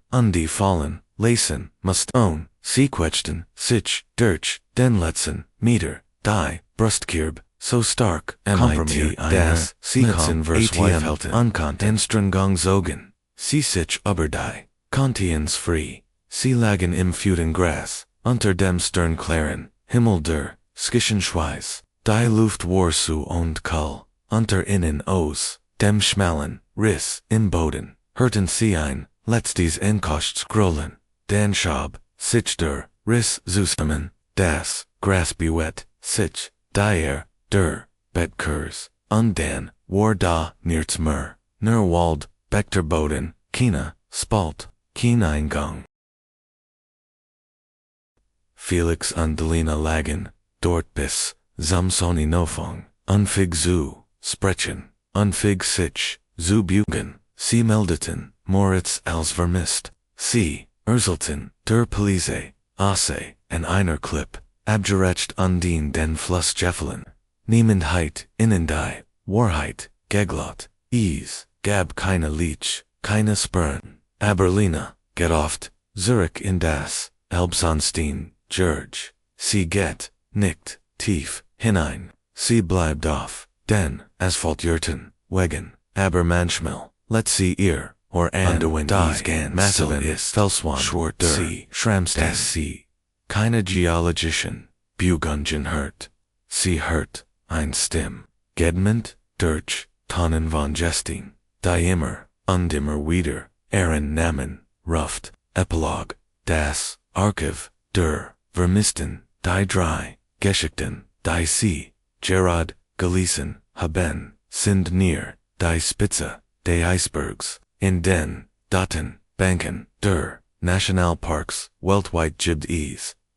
fallen, lesen, must own, sie quetschten, sich, durch, den letzten, Meter, die, Brustkirb, so stark, mit, das, sie kam, ATM, unkant, Enstrengang zogen, sie sich aber die, Kantiens frei, sie lagen im Fuden Gras, unter dem Sternklaren, Himmel der, Schweiß, die Luft war zu und kall, unter innen aus, dem schmalen, Riss, im Boden, hörten sie ein, letztes Enkosts grollen, den Schab, sich der, Riss zusammen, das, Gras bewett, sich, der, Bettkurs, und dann, war da, nichts mehr, nur Wald, Beckter Boden, Kina, Spalt, Eingang. Felix und Lena lagen, dort bis, Samsoni Nofong, unfig zu, sprechen, unfig sich, zu bugen, sie meldeten, Moritz als vermisst, sie, Urselten, der Police, Asse, en einer Klipp, abgerecht undien den Fluss Jeffelen, Niemandheit, Innendei, Wahrheit, Geglot, gab keine Leech, keine Spern, aber Lena, get oft, Zurich in das, Elbsonstein, George, sie geht, nicht, tief, hinein, sie bleibt auf, den, Asphaltjurten, wegen, aber manchmal, let sie ihr, or an, die, ganz Massiven, ist, Felswan, Schwart der, sie, Schramstein, das sie, keine Geologischen, Bugungen hört, sie hört, ein Stimm, Gedmund, Durch, Tonnen von Jestin, die immer, wieder, Namen, Ruft, Epilog, das, Archiv, der, Vermissten, die drei, Geschichten, die sie, Gerard, gelesen, haben, sind near, die Spitze, des Eisbergs, in den, Daten, Banken, der, Nationalparks, weltweit gibt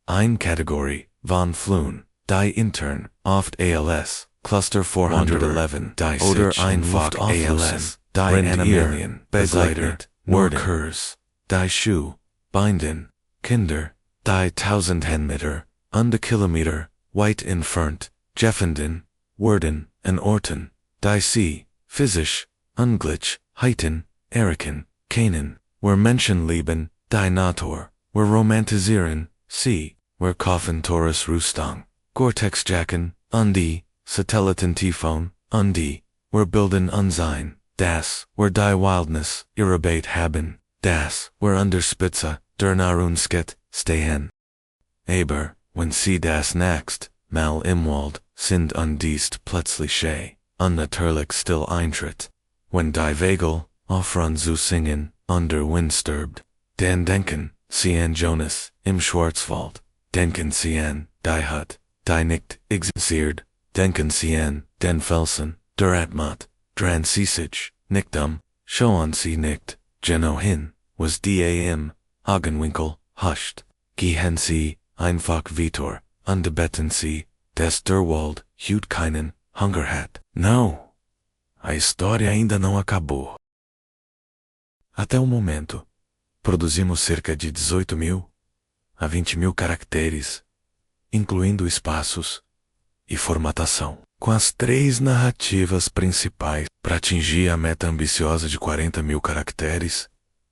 ein Kategorie, von Flun, die intern, oft ALS, Cluster 411, die oder einfach ALS, die Animalien, begleitet, Workers, die Schuh, binden, Kinder, die 1000 Meter, Kilometer, weit entfernt, Jeffenden, Worden, en Orten, die sie, physisch, ungleich, heiten, Eriken, Kanen, where Menschen leben, die Natur, where romantisieren, sie, where Kaufen Taurus Rüstung, Gore-Tex-Jacken, Satellitentyphon, where bilden unsein, das, where die Wildness, irribate haben, das, where under Spitze, der Nahrungsket, stehen. Aber, when sie das next, mal im Wald, sind diest plötzlich unnatürlich still eintritt, when die Vögel, aufhören zu singen, der Wind stirbt, dann denken, sie an Jonas, im Schwarzwald, denken sie an, die Hut, die nicht existiert, denken sie an, den Felsen, der Atmat, dran sie sich, nicht schauen sie nicht, genau hin, was im, Augenwinkel, huscht, gehen sie, einfach Vitor, beten sie, des der Wald, hut keinen, Hunger hat. Não, a história ainda não acabou. Até o momento, produzimos cerca de 18.000 a 20.000 caracteres, incluindo espaços e formatação, com as 3 narrativas principais para atingir a meta ambiciosa de 40.000 caracteres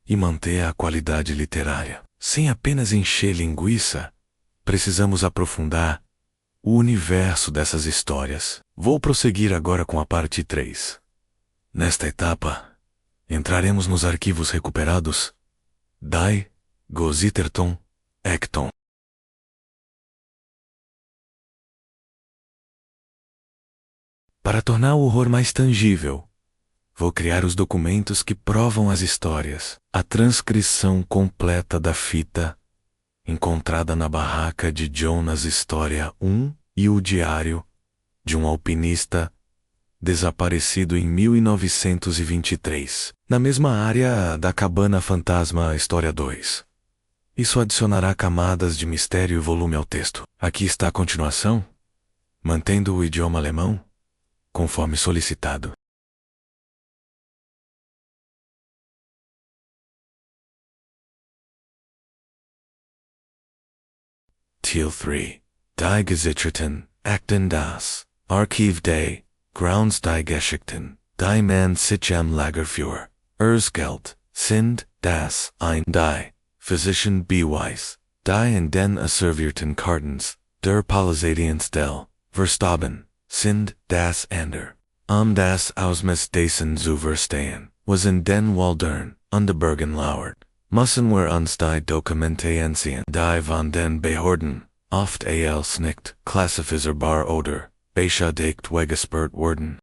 e manter a qualidade literária. Sem apenas encher linguiça, precisamos aprofundar o universo dessas histórias. Vou prosseguir agora com a parte 3. Nesta etapa, entraremos nos arquivos recuperados Die, gesicherten, Akten. Para tornar o horror mais tangível, vou criar os documentos que provam as histórias. A transcrição completa da fita encontrada na barraca de Jonas História 1 e o diário de um alpinista desaparecido em 1923, na mesma área da cabana fantasma História 2. Isso adicionará camadas de mistério e volume ao texto. Aqui está a continuação, mantendo o idioma alemão, conforme solicitado. Teil 3. Die gesicherten, Akten das Archiv des Grounds die Geschichten, die man sich am Lagerfeuer, Erzgeld, sind, das, ein, die, Physician Beweis, die in den asservierten Kartens, der Palisadiens del, Verstaben, sind, das ander, das Ausmes dessen zu verstehen, was in den Waldern, Underbergen lauert, müssen wir uns die Dokumente ansehen, die von den Behörden, oft als nicht klassifizierbar oder beschädigt weggesperrt wurden.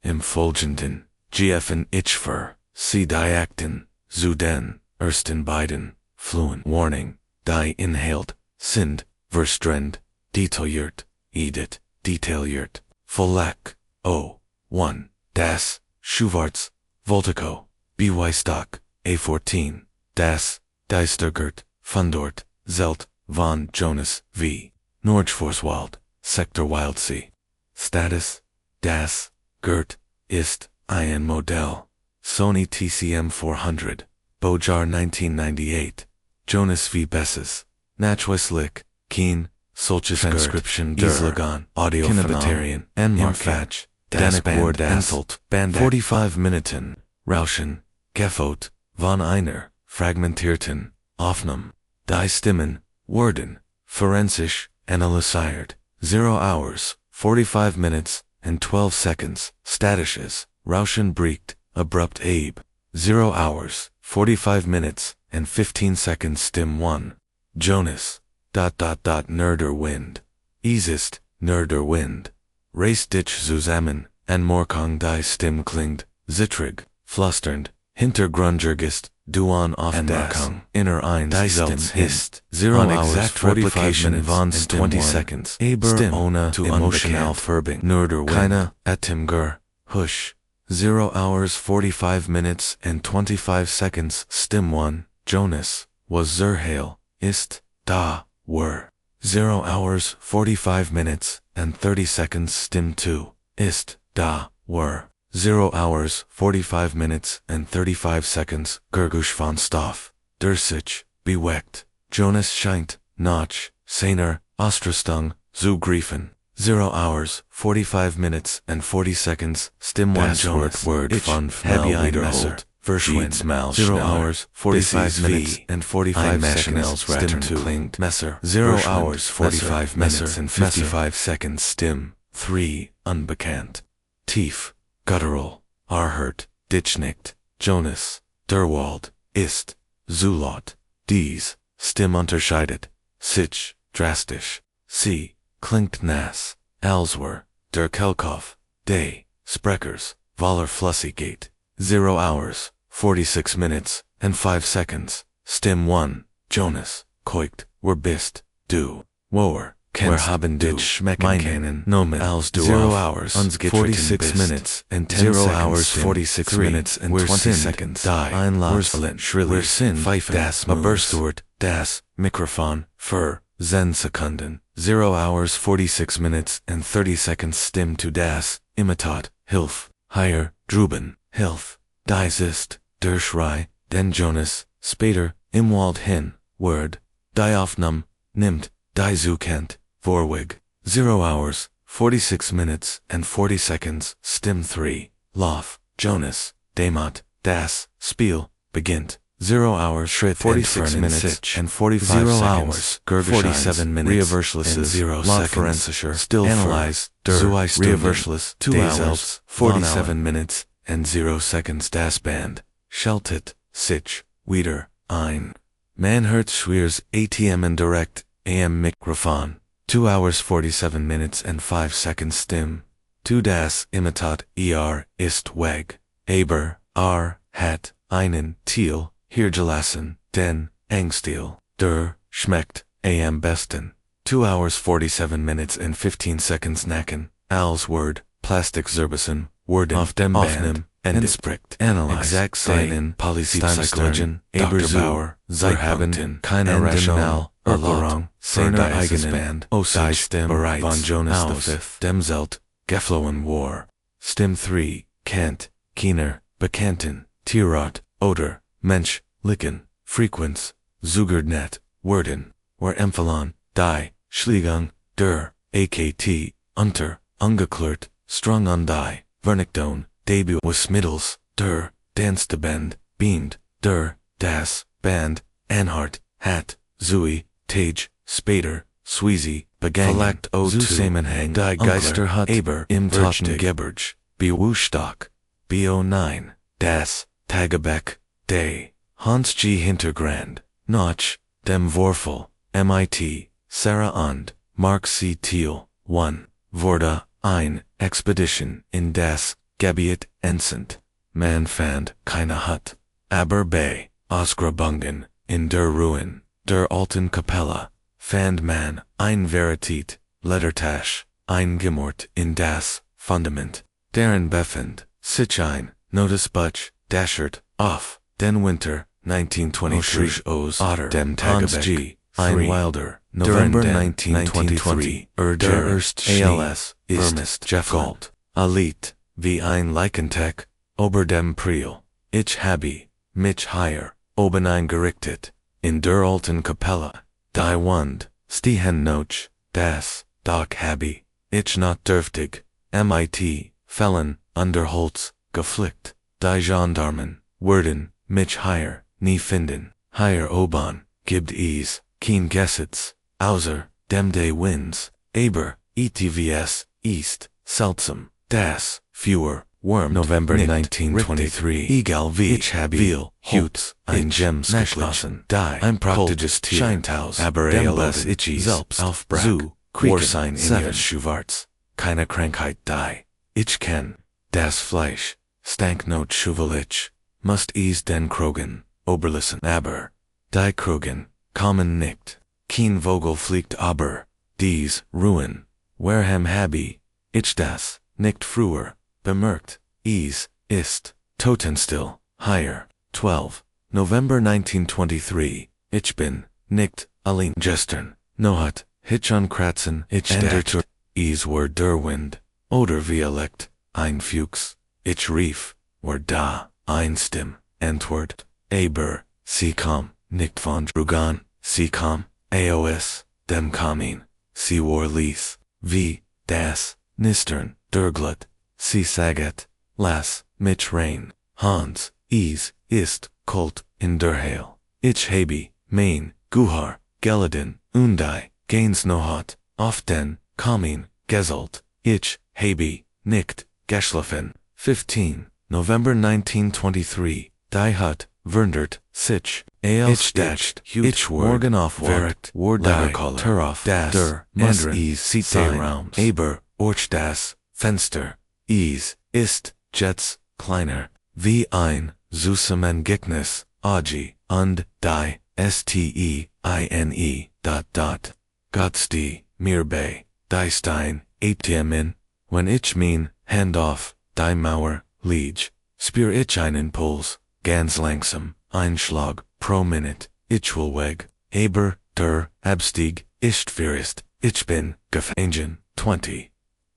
Im Folgenden, GFN Ichfer, Sie die Akten, zu den ersten beiden, Fluen Warning, die inhalt, sind, verstrend, detailliert, detailliert, Volk, O, 1, das, Schwarz, Voltico, Beweisstock, A14, das, Deistergert, Fundort, Zelt, von Jonas, v. Nordforce-Wald, Sektor Wildsee. Status, das, Gert, ist, ein Modell, Sony TCM 400, Bojar 1998, Jonas v. Besses, Nachweislich, Keen, solches Transcription der, Audio Kinabitarian, Enmarfatch, Das Band Anselt, Band 45 Minuten, Rauschen, Gefot, von einer, fragmentierten, Aufnahme, die Stimmen, Worden, forensisch, analysiert, 0 hours, 45 minutes, and 12 seconds, statisches, Rauschen bricht, abrupt Abe, 0 hours, 45 minutes, and 15 seconds Stim 1, Jonas, Nerder Wind, Easist, Nerder Wind, Race Ditch zusammen, and Morkong die Stim klingt, Zittrig, flusternd, Hintergrundgergist, Duan auf das, inner eins, Zelts ist, 0 hours, 45 minutes, von and 20 seconds, Aber Stim, ohne to emotional verbing, Nerder Wind, keine, Atimger, Hush, 0 hours, 45 minutes, and 25 seconds, Stim 1, Jonas, was Zerhail, ist, da, were, 0 hours, 45 minutes, and 30 seconds, Stim 2, ist, da, were, 0 hours, 45 minutes, and 35 seconds, Gergush von Stoff, Dursich, Beweckt, Jonas scheint, Notch, Sainer, Ostrastung, zu Griefen, 0 hours, 45 minutes, and 40 seconds, Stim 1 Jonas, Word von Messer, Verschwind, 0 hours, 45 minutes, and 45 seconds, Stim 2, Messer, 0 hours, 45 minutes, and 55 seconds, Stim 3, Unbekannt, Tief, Guttural, Arhert, Ditchnicht, Jonas, Derwald, Ist, Zulot, Dies, Stim unterscheidet, Sich, Drastisch, C, Klingt nass, Alswer, Der Kelkhoff, Day, Spreckers, Waller Flussigate, 0 hours, 46 minutes, and 5 seconds, Stim 1, Jonas, Koicht, were bist, du, Woer, Wer haben dich schmecken können, Nomen, als du 0 hours, 46 minutes, and 10 0 hours, 46 minutes, and 20 seconds, die, Einlaufsvalent, Schriller, Sinn, Pfeifen, das Maberstort, das, Mikrofon, für, Sekunden, 0 hours, 46 minutes, and 30 seconds, Stim to das, Imitat, Hilf, Higher, Druben, Hilf, dies ist, der Schrei, den Jonas, später, Imwald hin, Word, die Aufnahme, nimmt, die Zukennt, Vorwig, 0 hours, 46 minutes, and 40 seconds, Stim 3, Lof, Jonas, Damot, Das, Spiel, Begint. 0 hours, Schritt 46 minutes and 45 0 seconds. Hours, 47 minutes, Reverschlüsse, 0 seconds. Still Analyze, Reverschlüsse, 2 hours, hours, 47 minutes and 0 seconds. Das Band, Schaltet, Sich, Wieder, Ein. Man hört Schwers ATM and Direct, AM Mikrofon. 2 hours 47 minutes and 5 seconds. Stim. 2 Das Imitat, ist Weg. Aber, hat, einen, Thiel, hier gelassen, den, Angstil, schmeckt, am besten. 2 hours 47 minutes and 15 seconds. Nacken, als Word, Plastic Zerbissen, Worden, auf dem Band, Entspricht, Analyze, Exakt Seinen, Psychologen, Eberzauber, Zeitpunkten, keine Rational, Erklärung, seiner eigenen Band, Osage, Stim, bereits, von Jonas aus, V, Demzelt, Geflohen War, Stim 3, Kant, Kiener, Bekannten, Tirot, Oder, Mensch, Licken, Frequenz, Zugerdnet, Worden, War Emphalon, Die, Schlägung, AKT, Unter, Ungeklärt, Strung on Die, Vernichtung, Debut was Middels, Danstebend, Beamed, Das, Band, Anhart, Hat, Zui, Tage, Spader, Sweezy, Begangen, Verlagt O2, Zusammenhang, Die Geisterhut, Aber, Im Virgin Geberge, Bewustock, BO9, Das, Tagebeck, Day, Hans G. Hintergrand, Notch, Dem Vorfel, MIT, Sarah und, Mark C. Thiel, 1, Vorda, ein, Expedition, in das, Gebiet, Ensign, Man fand, keine Hut, Aber Bay, Ausgrabungen, in der Ruin, der alten Kapelle, fand man, ein Veritet, Lettertasch, eingemort in das, Fundament, deren befand, sich ein, Notice Butch, Dashert, off, den Winter, 1923, O's, Otter, dem Hans Tagebeck, G. ein 3, Wilder, November den 1923, der Erst Schnee, ALS, ist, Vermisst, Jeff Galt, Alit, wie ein Leichentech, Ober dem Priel, ich habe, mich hier, oben eingerichtet, in der alten Kapelle, die Wand, stehen noch, das, Doc habe, ich not dürftig, MIT, Felon, Underholz, geflickt, die Gendarmen, Werden, mich hier, nie finden, hier oben, gibt es, kein Gesetz, außer, dem de Winds, aber, ETVS, East, seltsam, das, fewer, Worm, November nicht, 1923, egal wie, ich habe, viel, Hutes, ein Gems geschlossen, die, ein praktisches Tier, Scheintaus, aber ALS itchies, selbst, aufbrach, zu, Warsign in ihr Schwarz, keine Krankheit die, ich kenn, das Fleisch, stank not Schuvelich, must ease den Krogen, Oberlissen, aber, die Krogen, kommen nicht, kein Vogel fliegt aber, dies, Ruin, Wareham habe, ich das, nicht früher, bemerkt, ist, Totenstill, higher, 12, November 1923, ich bin, nicht, allein gestern, nohat, hitch on kratzen, ich dacht, war der Wind, oder Violekt, ein Fuchs, ich rief, war da, ein Stimm, Antwort, aber, sie kam, nicht von Drugan, sie kam, AOS, dem Kamin, sie war lies, wie, das, Nistern, Derglut, sie saget, las, mich rein, Hans, ist, Kult, in der Hail, ich habe, mein, Guhar, Geladin, Undai, Gains nohat, auf den, Kamin, Geselt, ich, habe, nicht, geschlafen, 15, November 1923, die Hut, Verndert, sich, ich dacht, ich morgen auf Verrekt, war die, Turaf, das, der, Mandrin, Site Raums, aber, das, Fenster, ist, Jets, kleiner, wie ein, Zusammengeknis, Agi, und, die, Steine, Gottsti, mir bei, die Stein, Atmin, when ich mein, hand off, die Mauer, Liege, spür ich einen Puls, ganz langsam, Einschlag, pro Minute, ich will weg, aber, der, Abstieg, ist first, ich bin, gefangen, 20.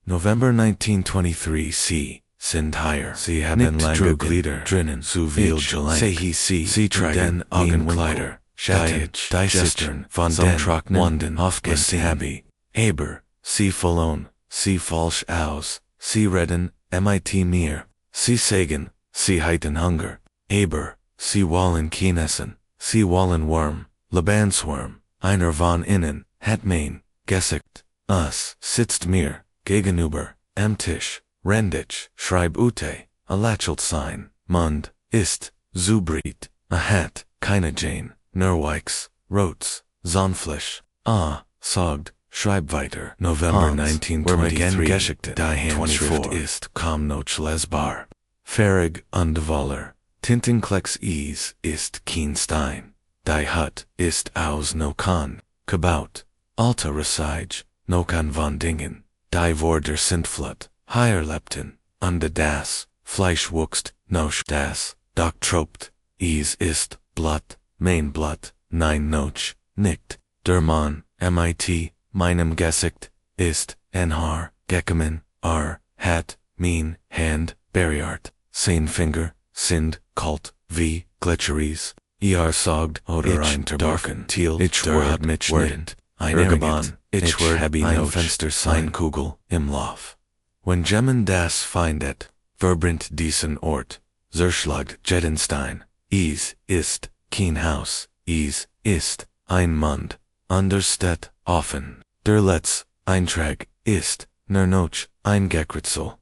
November 1923 sind hier, sie haben lange Glieder, drinnen, so viel Gelenk, sie tragen, Augenkleider, Schattich, die Sistern, von den Trocknen, aufgesehen habe, aber, sie verloren, sie falsch aus, sie reden, MIT mir, Sie Sagen, Sie Heiten Hunger, Aber, Sie Wallen Kienessen, Sie Wallen Worm, Lebansworm, Einer von innen, het mein, Gesicht, us, sitzt mir, gegenüber, am Tisch, Rendich, schreib ute, a Lachelt sein, Mund, ist, Zubrit, a hat, keine Jane, Nerwikes, Rotes, Zonfleisch, Sogt, schreib weiter, November 1923, Geschichte, die Handschrift ist, kaum noch lesbar, Ferrig und Waller, Tintenklecks ist kein Stein, die Hut ist aus no kan, gebaut, Alta Resige, no kan von Dingen, die Worder sind flott, Heierlepten, und das, Fleisch wuchst, noch das, doch tropt, ist, Blatt, mein Blatt, nein noch, nicht, der Mann, mit, meinem Gesicht, ist, ein Haar, gekommen, hat, mein, Hand, Berriart, sein Finger, sind, kalt, wie, Glitcheries, sogt, oder ein Darken, Thiel, Word, mitschnitt, ein Ergebon, Word, Habi, ein Fenster, ein Kugel, im Lauf. Wenn Gemmen das findet, verbrennt diesen Ort, zerschlagt Jedenstein, ist, kein Haus, ist, ein Mund, understeht, offen, der Letz, Eintrag, ist, noch, ein Gekritzel,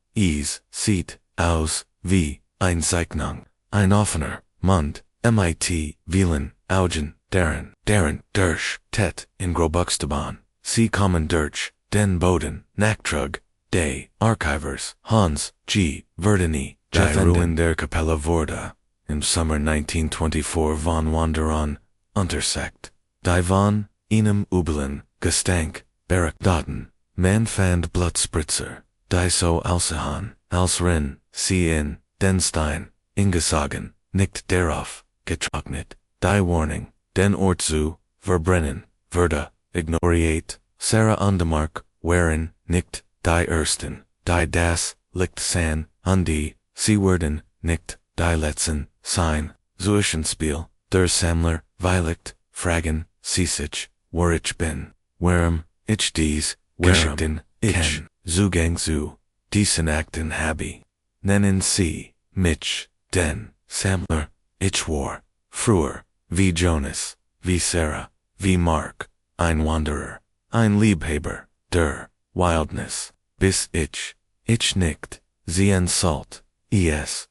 sieht, aus, wie, ein Zeichnung, ein offener, Mund, mit, vielen, Augen, deren, Dersch, tet, in Grobuxtaban, sie kommen durch, den Boden, Nachtrag, de, Archivers, Hans, G, Verdini, die Ruin der Kapelle wurde, im Sommer 1924 von Wanderon, Untersekt, die von, einem üblen, Gestank, Bergdaten, man fand Blutspritzer, die so aussahen, als Rin, sie in, den Stein, ingesagen, nicht darauf, getrocknet, die Warning, den Ort zu, verbrennen, würde, ignoriert, Sarah Undermark, wherein, nicht, die Ersten, die das, licht san, die, sie werden, nicht, die Letzten, sein, Zuischenspiel, der Sammler, Weiligt, Fragen, Siesich, wo ich bin, warum, ich dies, Geschichten, ich, Zugang zu, diesen Akten habe, nennen sie, mich, den, Sammler, ich war, früher, wie Jonas, wie Sarah, wie Mark, ein Wanderer, ein Liebhaber, der, Wildness, bis ich nicht, sie Salt,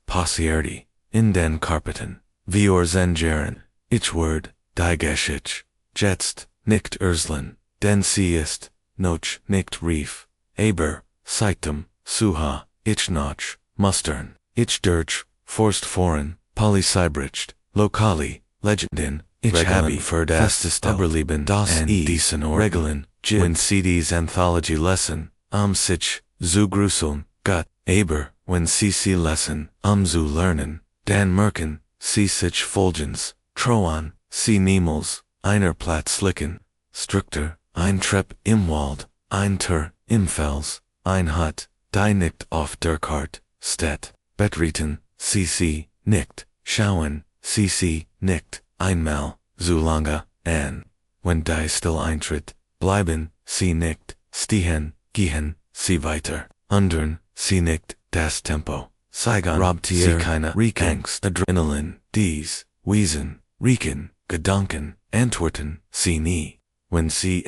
Passierti, in den Carpeten, wie Orzengeren, ich word, die Geschichte, jetzt, nicht Urslen, denn sie ist, noch nicht rief, aber, seitem, suha, ich noch, mustern, ich durch, forst foreign, polycybricht, locali, legendin, ich habe für das Überleben das diesen Regeln, when CD's Anthology Lesson, sich, zu gruseln, Gott, aber, when CC Lesson, zu lernen, dan merken, sie sich Fulgens, Troan, sie niemals, einer Platz licken, stricter, ein Trepp im Wald, ein Tür, im Fels, ein Hut, die nicht auf der Kart, steht, betreten, CC, nicht, schauen, CC, nicht, einmal, so lange, an, wenn die still eintritt, bleiben, sie nicht, stehen, gehen, sie weiter, andern, sie nicht, das Tempo, Saigon, Robtier, sie keine, Angst, Adrenalin, dies, Wiesen, Riechen, Gedanken, Antworten, sie nie, wenn sie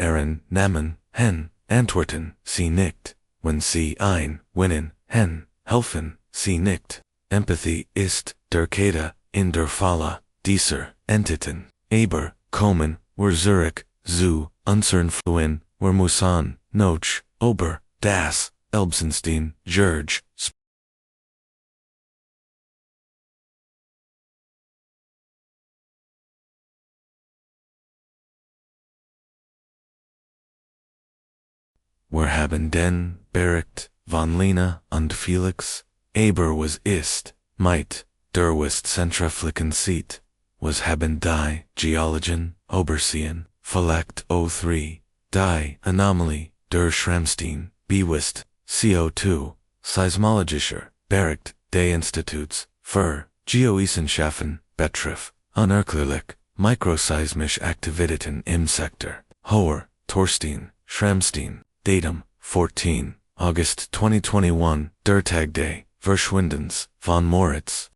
Namen, hen, Antworten, sie nicht, wenn sie winnen, hen, helfen, sie nicht, Empathy ist, der Keda, in der Falle, dieser, Entiten, aber, kommen, were Zurich, zu, unsern fluen, were Musan, noch, Ober, das, Elbsenstein, George, were haben den, Bericht, von Lena und Felix, aber was ist, might, der was Zentraflicken sieht, was haben die, Geologen, Obersehen, Verlagt 03, die, Anomaly, der Schramstein, Bewist, CO2, Seismologischer, Bericht, des Instituts, für, Geowissenschaften, betrifft, unerklärlich, mikroseismische Aktivitäten im Sektor, Hoher, Torstein, Schramstein, Datum, 14, August 2021, der Tag des Verschwindens, von Moritz.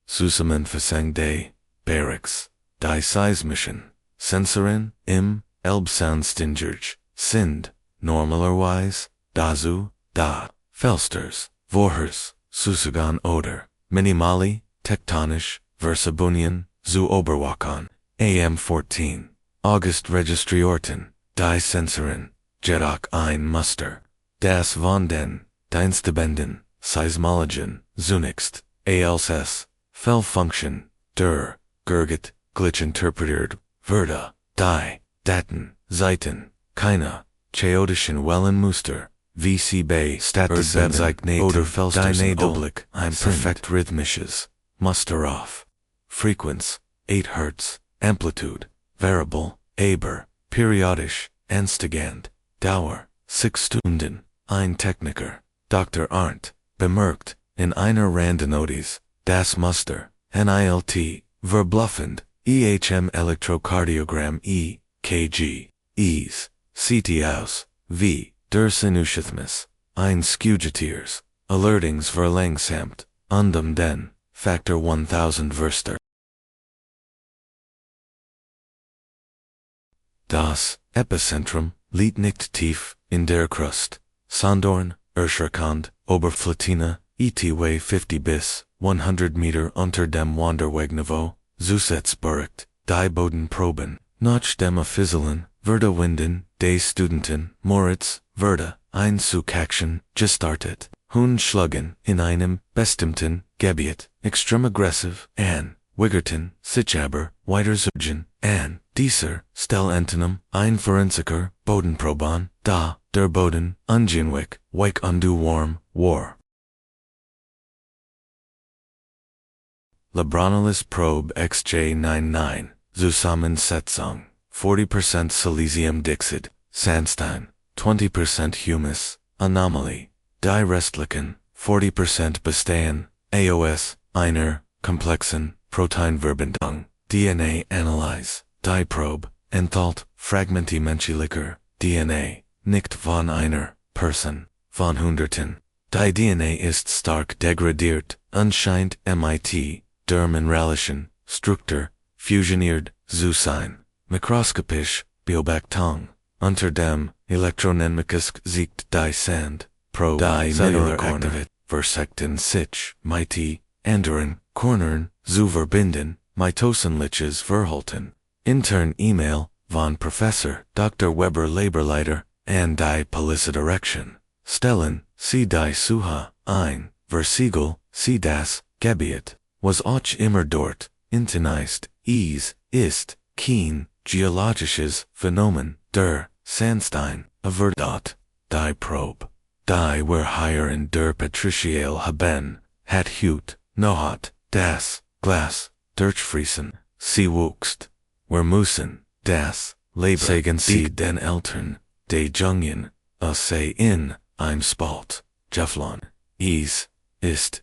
Zusammenfassung des Barracks, die Seismischen, Sensoren im Elbsoundstängerge, sind, normalerweise, dazu, da, Felsters, Vorhers, Susugan oder, Minimali, tektonisch, Versabunion, zu Oberwakan, AM 14, August Registriorten, die Sensoren, Jedoch ein Muster, das von den, Dienstbenden, Seismologen, zunächst, ALS, Fehlfunktion, der, Gurgit, Glitch interpretiert, Verda, die, Daten, Zeiten, keine, chaotischen Wellenmuster, VC Bay, Statisbenzeichnet, oder Felsters Oblick, ein perfekt rhythmisches, Muster auf. Frequenz, 8 Hertz, Amplitude, Variable, aber, periodisch, instigant, Dauer, 6 Stunden, ein Techniker, Dr. Arndt, bemerkt, in einer Randenotis, das Muster, NILT, verbluffend, EHM Elektrokardiogramm EKG, EASE, CT aus, V, der Sinusrhythmus, ein Skugetiers, Alertings verlangsamt, den, Factor 1000 Verster. Das Epizentrum liegt nicht tief in der Krust, sondern erschreckend, Oberfläche, etwa 50 bis 100 Meter unter dem Wanderwegniveau, zusätzlich, die Bodenproben, nach dem Fieseln, wurde Winden, des Studenten, Moritz, wurde, einzukacken, gestartet, Hundschlagen, in einem bestimmten Gebiet, extrem aggressiv, an, Wiggerton, sich aber, weitersuchen, an, dieser, Stellentenum, ein Forensiker, Bodenproban, da, der Boden, ungenwig, weich undu warm, war. Labranalis Probe XJ99, Zusammensetzung, 40% Silesium Dixit, Sandstein, 20% humus, anomaly, die restlichen, 40% bestehen, AOS, einer, komplexen, Proteinverbindung, DNA Analyse, die Probe, enthält, fragmenti menschlicher, DNA, nicht von einer, Person, von Hunderten, die DNA ist stark degradiert, anscheinend MIT, der mineralischen, Struktur, fusioniert, zu sein, mikroskopisch, Beobachtung, unter dem, elektronenmisch siegt die Sand, Probe, die cellular activit, versekten sich, mighty, anderen, Cornern, zu verbinden, mitosenliches verhalten. Intern E-Mail, von Professor Dr. Weber Laborleiter, an die Polizeidirektion. Stellen, sie die Suha, ein, Versiegel, sie das, Gebiet, was auch immer dort, intenist, ist, kein, geologisches Phänomen, der, Sandstein, averdat, die Probe, die wir hier in der Patriciale haben, hat Hut, nohat, das, Glas, durchfriesen, sie wuchst, wir müssen, das, Leben, sagen sie den Eltern, de Jungen, sei in, ein Spalt, Jefflon, ist,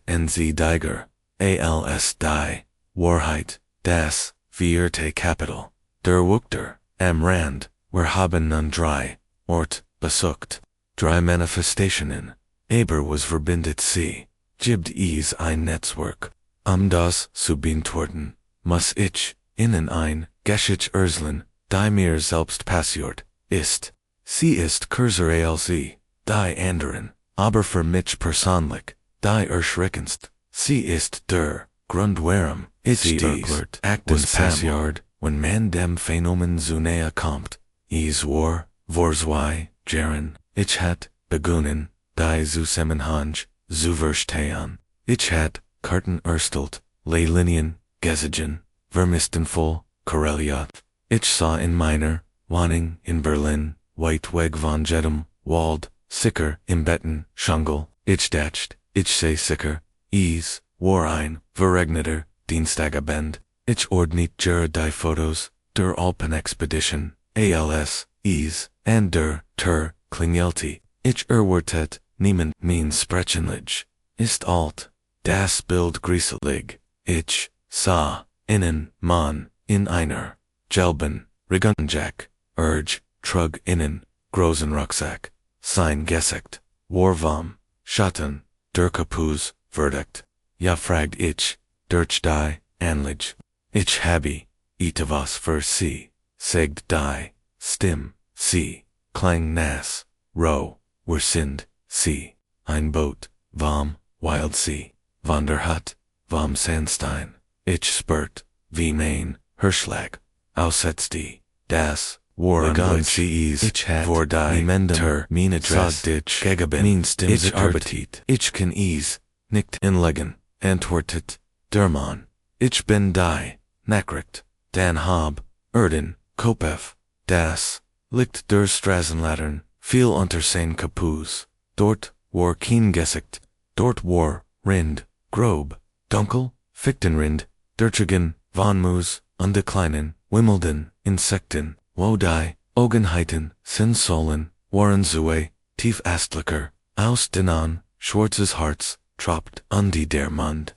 en sie Diger, als die, Wahrheit, das, vierte Kapital, der Wuchter, am Rand, wir haben nun drei, Ort, besucht, drei Manifestationen, aber was verbindet sie, gibt es ein Netzwerk, das zu beantworten, muss ich, innen ein, Geschichte erzählen, die mir selbst passiert, ist, sie ist kürzer als sie, die anderen, aber für mich persönlich, die erschreckendst, sie ist der, Grund warum, sie erklärt, Akten passiert, wenn man dem Phänomen zu näher kommt, es war, zwei, Jaren, ich hat, begonnen, die Zusammenhang, zu verstehen, ich hat, Karten erstellt, Leylinien, gesichert, vermissten voll, Corelliat, ich sah in meiner, Wohnung in Berlin, weit weg von jedem, Wald, sicher, im Betten, Schungel, ich dacht, ich sei sicher, es, war ein, verregneter, Dienstagabend, ich ordnete die Fotos, der Alpenexpedition, als, and der, Klingelte, ich erwartet, niemand, mein Sprechenlich, ist alt, das Bild grieselig, ich, sah, innen, man, in einer, gelben, Regunjack, trug innen, großen Rucksack, sein Gesicht, war vom, Schatten, der Kapuz, Verdict, ja fragt ich, durch die, Anlich, ich habe, etwas für sie, sagt die, Stimme, sie, klang nass, roh, wir sind, sie, ein Boot, vom, Wild Sea, Wanderhut, vom Sandstein, ich spürt, wie mein, Hirschlag, aussetzt die, das, war sie is, ich hat, vor die, niemandem, mein Adress, sagt ich, gegeben, mein Stimme ich zittert, arbeitet, ich kann ease, nicht inlegen, antwortet, der Mann, ich bin die, Nachricht, dan hab, Erden, Kopef, das, liegt der Straßenlattern, viel unter sein Kapuz, dort, war kein Gesicht, dort war, Rind, grob, dunkel, Fichtenrind, Dirchigen, von Moos, und kleinen, Wimmelden, Insekten, wo die, Augenheiten, Sensolen, waren Zue, tiefastlicher, aus denan, schwarzes Harz, tropft, die der Mund.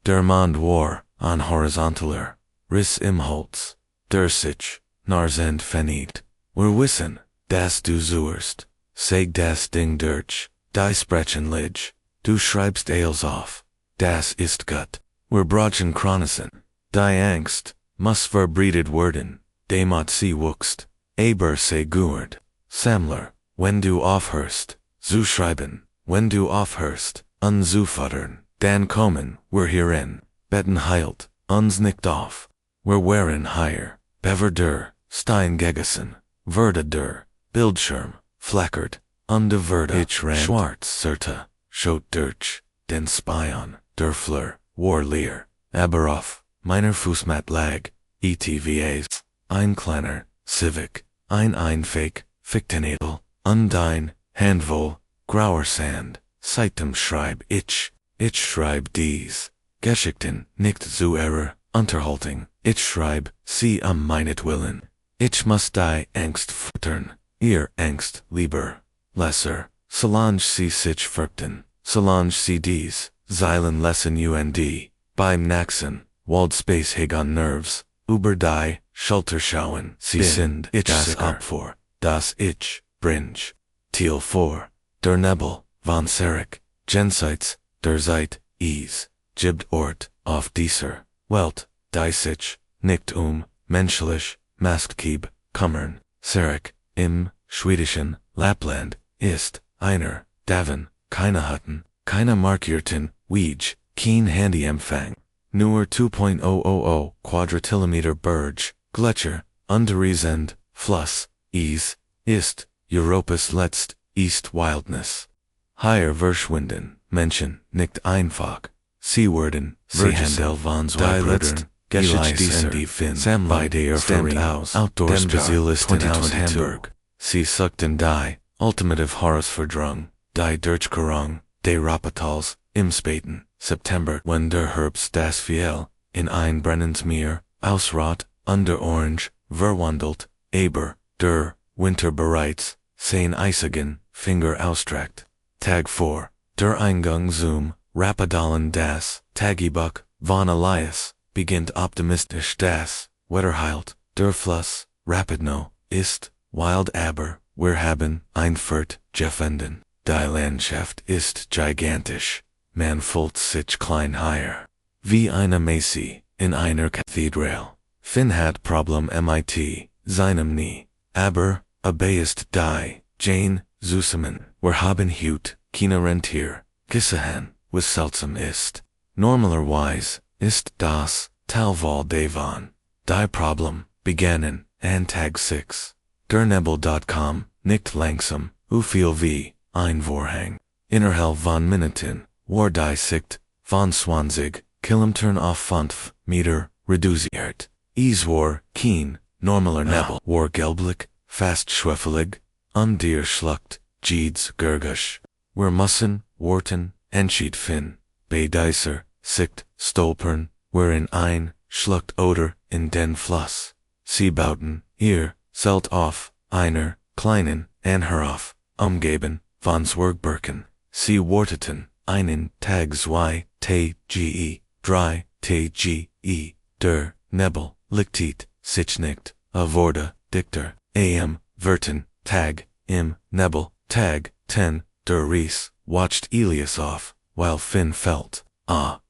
Der Mund war, an horizontaler, Riss im Holz, der sich, narsend verniegt, wir wissen, dass du suerst, sag das Ding durch, die sprechen lig, du schreibst Eils auf, das ist gut, wir brauchen Chronissen, die Angst, muss verbreitet werden, demot sie wuchst, aber sei gut, Sammler, wenn du aufhörst, zu schreiben, wenn du aufhörst, zu futtern, dann kommen, wir hierin, betten heilt, uns nicht auf, wir wären hier, bever der, Stein gegessen, Werde der, Bildschirm, flackert, de Werde, ich rant, schwarz, Serta, schot durch, den Spion, der Fleur, war leer, aber auf, meiner Fußmatt lag, ETVAs, ein kleiner, Civic, ein Fake, Fichtenedel, dein, Handvoll, grauer Sand, seitdem schreib ich schreib dies, Geschichten, nicht zu Error, Unterhaltung, ich schreib, sie meinetwillen, ich muss die Angst futtern, ihr Angst lieber, lesser, solange sie sich fürchten, solange sie dies, Zeilen lesen beim Naxen, Wald Space Hagon Nerves, über die, Schulterschauen, sie sind, ich das sicher, Abfor, das ich, Bringe, Thiel vor, der Nebel, von Serik, Jenseits, der Zeit, Ease, Gibd Ort, auf dieser, Welt, die sich, nicht menschlich, Mastkib, Kummern, Serik, im, Schwedischen, Lappland, ist, einer, Davin, keine Hütten, keine markierten, Weege, kein Handyempfang, nur 2.000 Quadratkilometer Berge, Gletscher, Unterriesend, Fluss, Ease, ist, Europas letzt, East Wildness. Higher Verschwinden, Menschen, nicht einfach, Seewerden, Verhandel von Zweibrüdern, Geschich dieser, die Finn, bei der stammt aus, Outdoor Spezialisten aus 2022. Hamburg. Sie suchten die, ultimative Haaresverdrung, die Durchkerung, de Rapatals, im späten September, wenn der Herbst das Viel, in ein brennendes Meer, ausrot, under Orange, verwandelt, aber, der, Winter bereits, sein eisigen, Finger ausstreckt. Tag 4, der Eingang zum, Rapadalen das, Tagebuch, von Elias, beginnt optimistisch das, Wetter heilt, der Fluss, Rapidno, ist, wild aber, wir haben, ein Furt, gefunden, die Landschaft ist gigantisch, man fühlt sich klein hier, wie eine Messe, in einer Kathedral, Finn hat Problem mit, seinem nie, aber, ist die, Jane, zusammen, wir haben Hut, keine Rentier, gesicherten, was seltsam ist, normalerweise, ist das, Talval Devon, die Problem, beginnen, an Tag 6, Gernebel.com, nicht langsam, viel wie, ein Vorhang, innerhalb von Minuten, war die Sicht, von 20 Kilometern auf 5 Meter, reduziert, war, kein, normaler Nebel, war gelblich, fast schwefelig, dir schluckt, Jeeds Gergush, wir müssen, warten, entschied Finn, bei dieser, Sicht, stolpern, wherein ein, schluckt oder, in den Fluss, sie bauten, ihr, selt auf, einer, kleinen, Anherauf, umgeben, von Zwergberken, sie warteten, einen, Tag 2, Tge, 3, Tge, der, Nebel, lichtet, sich nicht, wurde, dichter, am, Verten, Tag, Nebel, Tag, 10, der Rees, watched Elias off, while Finn felt,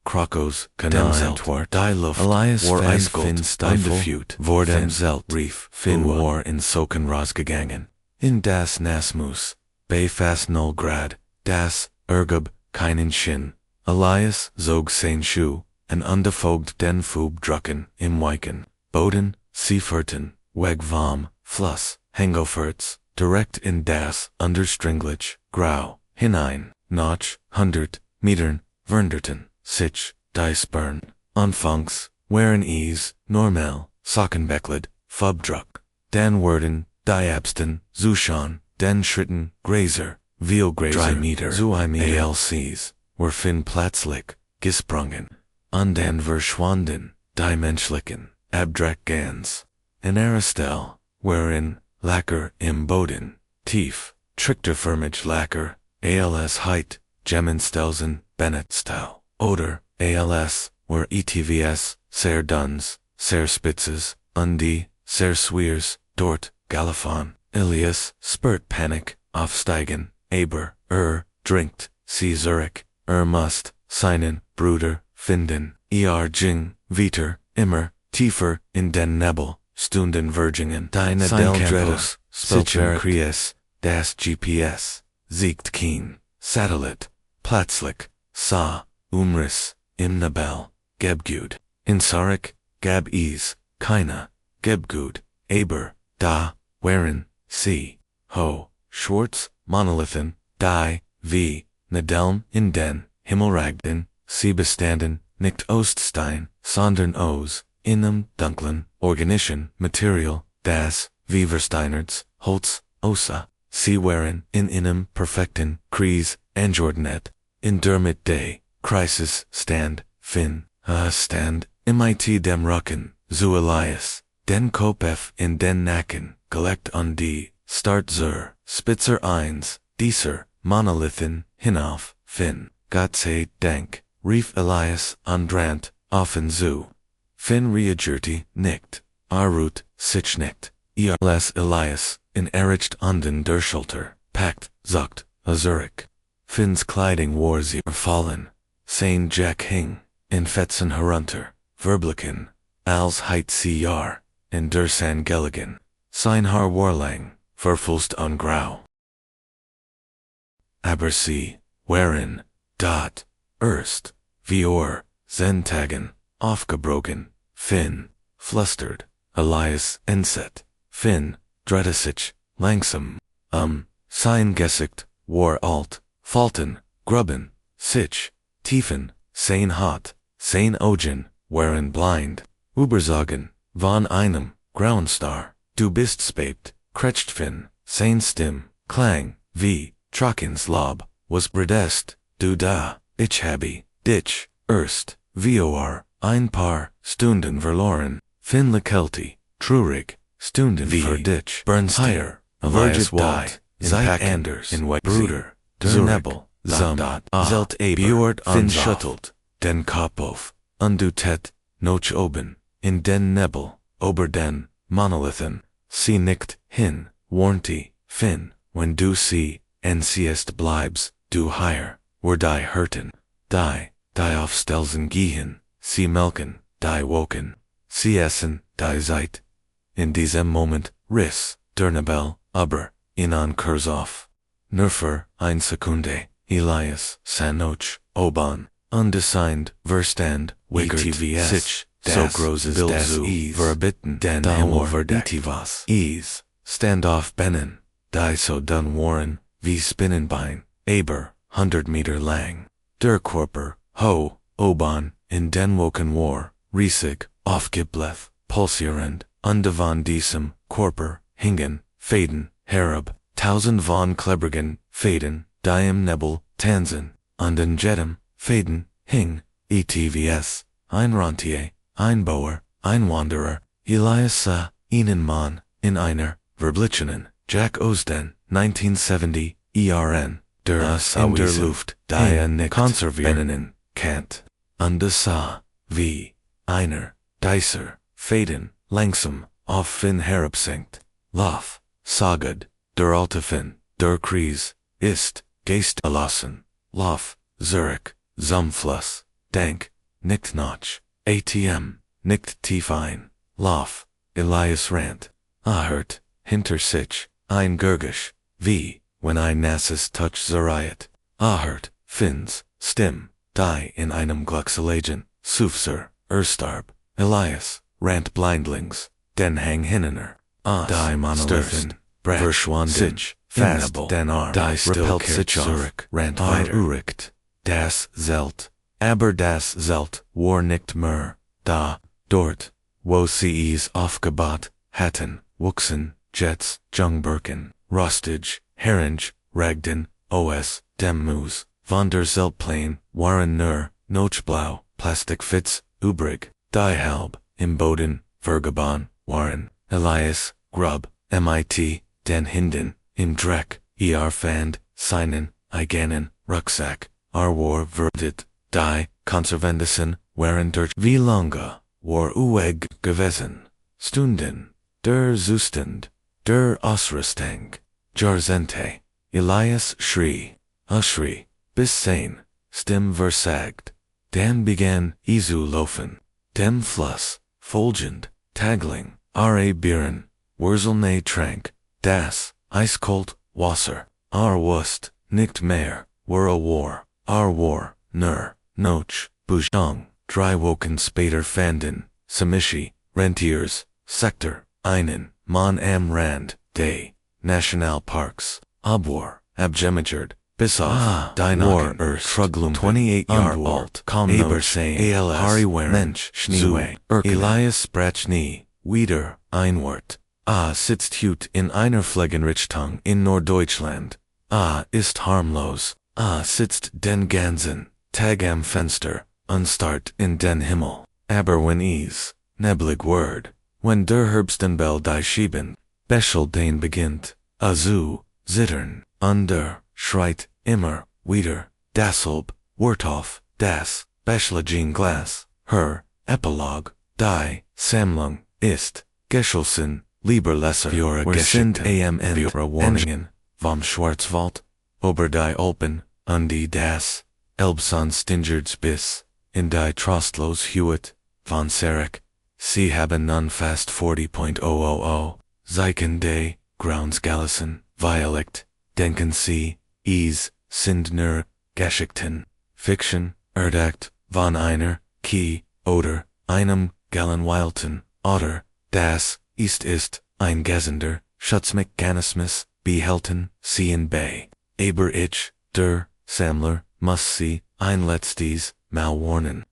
Krokos, Demzelt, Die Luft, Elias war ein Finn Stiefel, vor dem Zelt, Reef, Finn war in Soken rausgegangen, in das Nasmus, bei fast 0 Grad, das, ergab, keinen Sinn, Elias zog sein Schuh, en unbefogt den Fub drucken, im Weiken, Boden, Seeferten, weg vom, Fluss, Hangoferts, direkt in das, Understringlich, Grau, hinein, Notch, 100 Metern, Wunderten, sich, die Spern, Anfangs, waren es, normal, Sockenbeckled, Fubdruck, den Werden, die Absten, Zuschon, den Schritten, Grazer, Vielgrazer, 3 Meter, ALCs, were Finn plötzlich, gesprungen, und den verschwanden, die menschlichen, Abdrakgans, in Aristel, wherein, Lacker im Boden, tief, Trichterförmig Lacker, ALS Height, Gemenstelsen, Bennetstau, oder, ALS, were ETVS, sehr Duns, sehr Spitzes, Undi, sehr Sweers, Dort, Galifon, Ilias, Spurt Panic, Aufsteigen, Aber, Drinkt, See Zurich, Must, Seinen, Bruder, Finden, Jing, Viter, Immer, Tiefer, in den Nebel, Stunden Virgingen, Deine Deldredos, Sichen Kries, Das GPS, Siegt Keen, Satellit, Platzlich, Sa, Umriss, Im Nebel, Gebgud, in Sarek, Gab Ease, Keine, Gebgud, Aber, Da, Waren, See, Ho, Schwartz, Monolithen, Die, V, Nadelm, in den, Himmelragden, Seebestanden, Nicht Oststein, Sondern Os, Innem, Dunklen, Organischen, Material, Das, Viversteinerts, Holz, Osa, Seewaren, in Innem, Perfecten, Kries, Anjordanet, in Dermit Day, Crisis, Stand, Fin, Stand, MIT dem Rucken, Zu Elias, Den Kopef in den Nacken, Gelect on D, Start zur, Spitzer Eins, Dieser, Monolithen, Hinauf, Fin, Gott sei Dank, Rief Elias, Andrant, Offen zu. Fin reagierti, nicht, Arut, sich nicht, les Elias, in Ericht anden der Schulter, packt, zuckt, Zurich. Fin's Kleiding war sie fallen, sein Jack hing, in Fetzen herunter, Verblicken, als heit sie Jahr, in der San Gelligan, sein Haar warlang, verfulst on Grau. Aber sie, wherein, dot, erst, Vior, Zentagen, aufgebrochen, Fin, flustered, Elias Enset, Fin, Dretesich, langsam, sein Gesicht, war alt, Falten, Grubben, Sich, Tiefen, sein hot, sein Augen, waren blind, Übersagen, von einem, Grauenstar, du bist spebt, Krechtfin, sein Stimm, Klang, wie, Trockens Lob, was bredest, du da, ich habe, dich, erst, vor, ein paar, Stunden verloren, Fin Lekelti, Trurig, Stunden für dich, Bernstein, Elias Wald, Zeit Anders, in Bruder, der Nebel, Zelt Bjord Fin schuttelt, den Kopf auf, Undutet, Noch oben, in den Nebel, ober den, Monolithen, sie nicht, hin, warnti, Fin, when du sie, siehst bleibst, du higher, were die hurten, die aufstelzen gehen, sie melken, die woken, sie essen, die Zeit. In diesem Moment, Riss, der Nebel, aber, inan Kurzoff. Nur für eine Sekunde, Elias, Sanoch, Oban, undesigned, Verstand, Wiggert, Sich, so großes das Verbitten, den Himmel verdecktivas, Standoff Bennen, die so dun waren, wie Spinnenbein, Aber, 100 Meter lang. Der Körper, Ho, Oban, in den Woken war, riesig, aufgebleth, pulsierend, von diesem Körper, hingen, Faden, Herab, 1000 von Klebrigen, Faden, Diem Nebel, Tanzen, den Jedem, Faden, hing, ETVS, ein Rentier, ein Bauer, ein Wanderer, Elias sah, ihnen Mann, in einer, Verblichenen, Jack Osden, 1970, ERN, der in der Luft, die nicht konservieren, Kant, sah, wie, einer, Dicer, Faden, langsam, auf Fin herabsinkt, Lauf, Sagad, der Altefin, der Kreis, ist, Geist erlassen, Lauf, Zurich, Zumfluss, Denk, nicht nach, ATM, nicht tief ein, Lauf, Elias Rand, Ahert, hinter sich, ein Gergisch, wie, wenn ein nasses Touch zerriet, Ahert, Fins, Stim, die in einem Gluckselagen, Sufser, Erstarb, Elias, Rant Blindlings, Den Hang Hinnener, die Monolithin, Verschwanden, sich, fast, den Arm, die still sich Zurich, Rant weiter, Uricht, das Zelt, aber das Zelt, war nicht mehr, da, dort, wo sie es aufgebaut hatten, wuchsen, Jets, Jungberken, Rostage, Heringe, Ragden, OS, dem Moos, von der Zeltplane, waren nur, Nochblau, Plastikfits, Ubrig, die halb, im Boden, Vergaban, waren, Elias, Grub, MIT, den Hinden, im Dreck, Fand, Seinen, Iganen, Rucksack, war verdet, die, Konservendesen, waren durch wie lange, war ueg gewesen, Stunden, der Zustand, der Ausrüstung, Jarzente, Elias schrie, Schrie, bis sein, Stim versagt, dann begann Isu laufen, dem Fluss, folgend, Tagling, Bieren, Wurzelne Trank, das, eiskalt, Wasser, Wust, nicht mehr, war, war, nur, noch, Bujang, Dreiwoken Spader Fanden, Samishi, Rentiers, Sektor, einen, Mon am Rand, Day, Nationalparks, Abwar, Abgemagerd, Bissoff, War, Truglum, 28-Jahr alt, Ebersane, ALS, Hariwaren, Mensch, Schneeway, Elias Sprachny, Wieder, Einwort, sitzt hut in einer Fliegenrichtung in Norddeutschland, ist harmlos, sitzt den ganzen Tag am Fenster, unstarrt in den Himmel, aber wenn neblig word, wenn der Herbstenbell die Schieben, Beschel den beginnt, zittern, schreit, immer, wieder, dasselb, Wurthof, das, Beschlagen Glas, Epilog, die, Sammlung, ist, Geschelsen, lieber Lesser, wir sind am Ende, Warningen, vom Schwarzwald, ober die Alpen, die das, Elbson Stingerds bis, in die Trostlos Hewitt, von Serek, sie haben nun fast 40.000, Zeichen de, Grounds Gallison, Violect, denken sie, sind nur, Geschichten, Fiction, Erdacht, von einer, Key, oder, einem, Gallenweilten, oder, das, ist, ein Gesender, Schutzmechanismus, behalten, sehen bei, aber ich, der, Sammler, muss sie, ein letztes, mal warnen,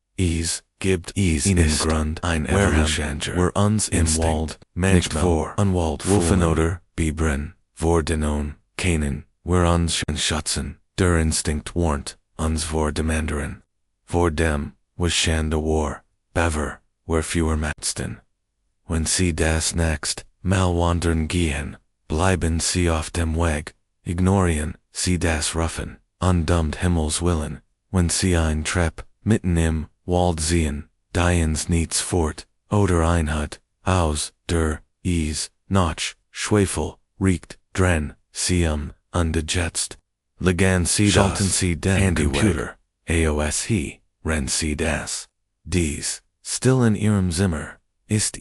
gibt ihnen Grund, ein Evolutionär, wir uns im Wald, nicht vor, unwald, Wolfenoder, Bibren, vor denon, keinen, wir uns schützen, der Instinkt warnt, uns vor demanderen. Vor dem, was schande war, bever, where fewer Matsten. Wenn sie das next, mal wandern gehen, bleiben sie auf dem Weg, ignorieren, sie das Ruffen, undummt Himmels Willen, wenn sie ein Trepp, mitten im, Wald sehen, diens nichts fort, oder Einheit, aus, der, noch, Schwefel, riecht, dren, sie undejetzt. Legan sie schalten sie den Computer, AOS ren sie das. Dies, still in ihrem Zimmer, ist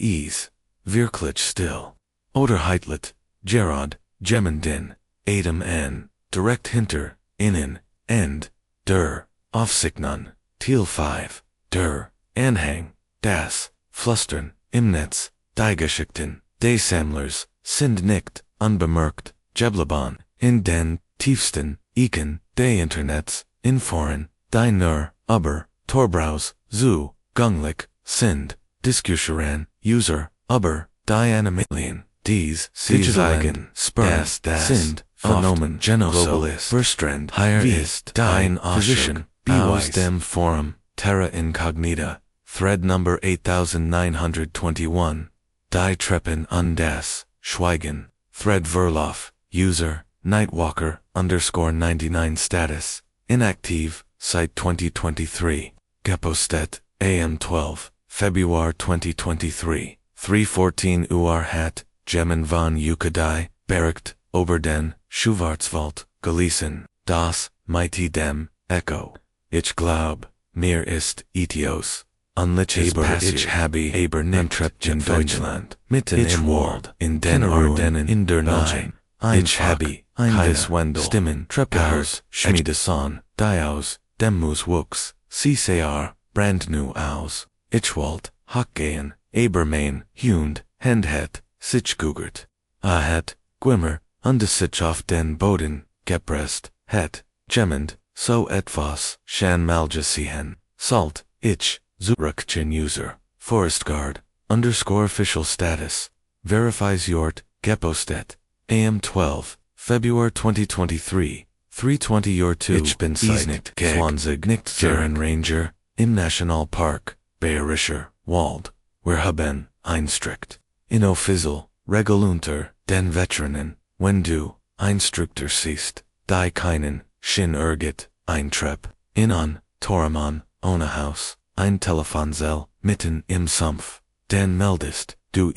wirklich still. Oder heitlet, Gerard, Gemenden, Adam n, direkt hinter, innen, end, der, Aufsichtnern, Teil 5, der, Anhang, das, Flustern, im Netz, die Geschichten, die Sammlers, sind nicht, unbemerkt, Jeblaban, in den, tiefsten, Eken, des Internets, in foreign, die nur, aber, Torbraus, zu, gunglich, sind, Diskuscheran, User, aber, die Animalien, dies, Digitaligen, das, sind, Phänomen, Genoglobalism, Verstrand, Higher ist, ein Position, aus dem Forum, Terra Incognita, Thread number 8921, Die Treppen und das, Schweigen, Thread Verlauf, User, Nightwalker, _99 status, inactive, site 2023, Gepostet, AM12, February 2023, 3:14 Uhr hat, Gemen von Ukadai, Bericht, Ober den Schwarzwald gelesen, das mighty dem Echo. Ich glaub, mir ist Etios. Unliches ich habe aber nicht in Deutschland, mitten im Wald, in den Ardennen, in der Nahe. Ich habe keine Stimmen gehört, Schmiedeson, die aus dem Mus wuchs, sie sah brandnew aus. Ich wollt hockgehen, aber mein Hund, het sich gugert. Het, Glimmer, sich auf den Boden gepresst, het, gemmend, so etwas, shan malgesehen, salt, ich, Zurückchen user, Forest Guard, _official status, verifies Yort, Gepostet, AM 12, February 2023, 3:20 Your 2, Ich bin Isnicht, Swanzig, Jaren Ranger, im National Park, Bayerischer, Wald, wir haben, Einstrikt, Inoffizial, Regelunter, den Veteranen, wenn du, Einstrukter siehst, die keinen, Shin Ergit, Eintrepp, Inon, Toraman, ohne Haus, ein Telefonzell, mitten im Sumpf, den meldest, du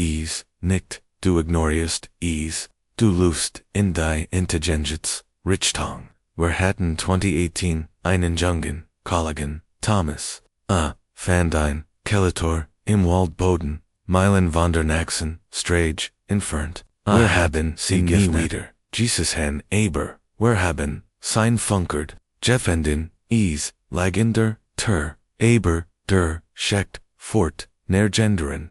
nicht, du ignorierst, du lust, in die Intelligenz, Richtong. Wir hatten 2018, einen Jungen, Colligan, Thomas, Fandine, Kelator, im Waldboden, Meilen von der Naxen, Strage, entfernt. Wir haben sie nie wieder, Jesus han, aber, wir haben, sein Funkert, Jeffenden, Legender, aber, der, Schecht, Fort, Nergenderen,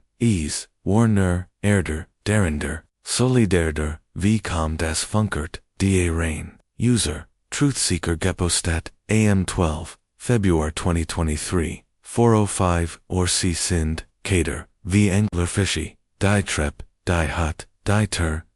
Warner, Erder, Derender, Solidarder, wie kam das Funkert, die Rein, User, Truthseeker Gepostat, AM 12, February 2023, 4:05, or sie sind, Kater, wie Anglerfischi, die Trepp, die Hut, die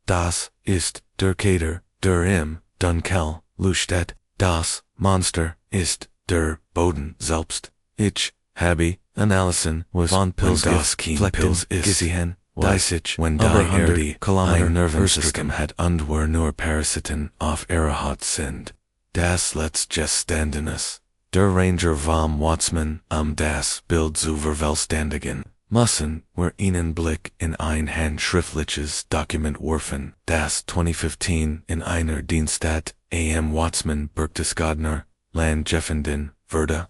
das ist, der Kater, der Dunkel, Lustet, das Monster, ist, der Boden selbst. Ich habe, Analysen, was von Pilsgoskin, Pils ist, Gesichen, Deisich, when die Erde, Kilometer Nervensystem hat und wir nur Parasiten auf ihrer Haut sind. Das let's just standenes. Der Ranger vom Watzmann, das Bild zu vervollständigen, müssen wir ihnen Blick in ein handschriftliches Dokument werfen, das 2015 in einer Dienstadt, AM Watzmann Berchtesgadener, Land Jeffenden, Verda,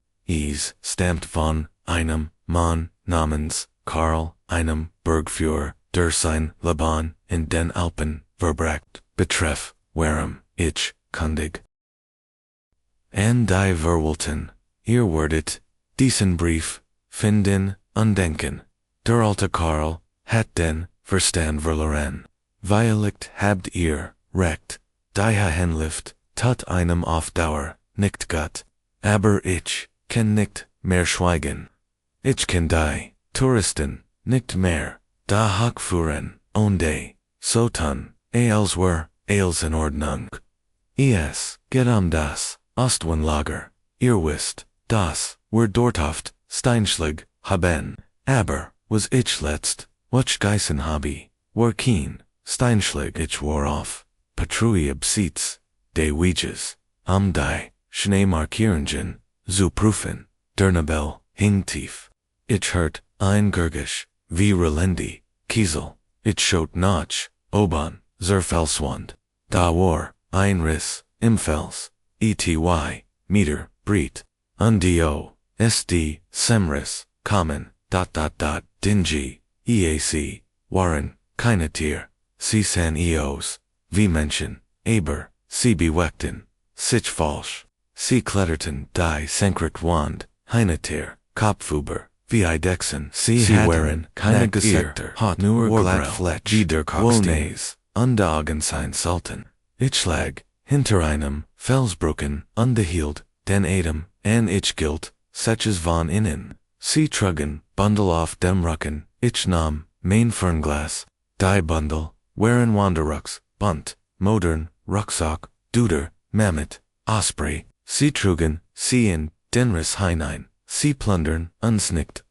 stammt von einem Mann namens Karl, einem Bergführer, der sein Leben in den Alpen verbracht, betreff, warum, ich, kundig. An die Verwalten, ihr werdet, diesen Brief, finden, undenken, der alte Karl, hat den, Verstand verloren. Vielleicht habt ihr, recht, die Henlift, tut einem auf Dauer, nicht gut, aber ich, kann nicht, mehr schweigen. Ich kann die, Touristen, nicht mehr, da hochfuhren, onde, so tun, als in Ordnung. Geht das, Ostwendlager, ihr wisst, das, wir dorthaft, Steinschlag, haben, aber, was ich letzt, watch geissen habe, war keen, Steinschlag ich war auf, Patrouille abseits, de Weges, die, Schneemarkierungen, zu prüfen, der Nabel, hing tief. Ich hört, ein Gurgisch, wie Relendi, Kiesel, ich schot Notch, Oban, Felswand, da war, ein Riss, im Fels, ety, Meter, Breet, Undio, SD, Semris, Common, Dingy, EAC, Waren, keine Tier, sie san Eos, wie Menschen, aber, sie beweckten, sich falsch, sie kletterten die Senkrecht Wand, eine Tier, Kopfuber, wie Dexen, sie waren, keine Gesichter, hat nur Glattfletsch, wie der Wohnes, Augen sein sollten. Ich lag, hinter einem, Felsbrocken, unbehielt, den Atem, an ich gilt, seches von innen. Sie trugen, Bundle auf dem Rücken, ich nahm, mein Fernglas, die Bundle, waren Wanderrucks, bunt, modern, Rucksack, Duder, Mammoth, Osprey, sie trugen, sie in, Denris hinein, sie plundern, unsnickt,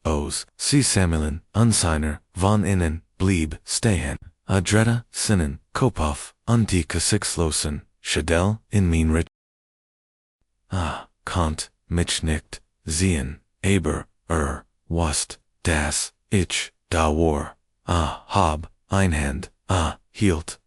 sie sammeln, unseiner, von innen, blieb, stehen, adretta, sinnen, Kopaf, antike sixlosen, Schadel, in Minrich. Kant, mich nicht, sehen, aber, wast, das, ich, da war, hab, einhand, hielt,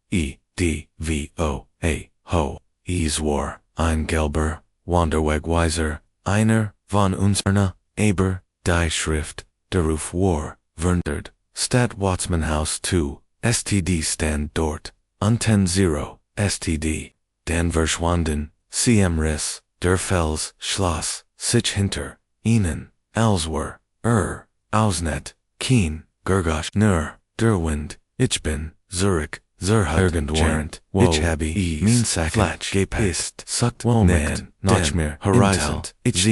D-V-O-A, ho, Ease war, ein Gelber, Wanderwegweiser, einer, von unserner, Aber, die Schrift, der Ruf war, verndert, Stadt Watzmannhaus 2, STD stand dort, Unten 0, STD, Dan verschwanden, CM Riss, der Fels, Schloss, sich hinter, Ihnen, Elswer, Ausnet, Keen, Gergosch, Nur, Derwind, Ich bin, Zurich, Irgendwarrant, Ich habe, Minsack, Flatsch, Gepest, Suckt, Woman, Notchmere, Horizon, Ich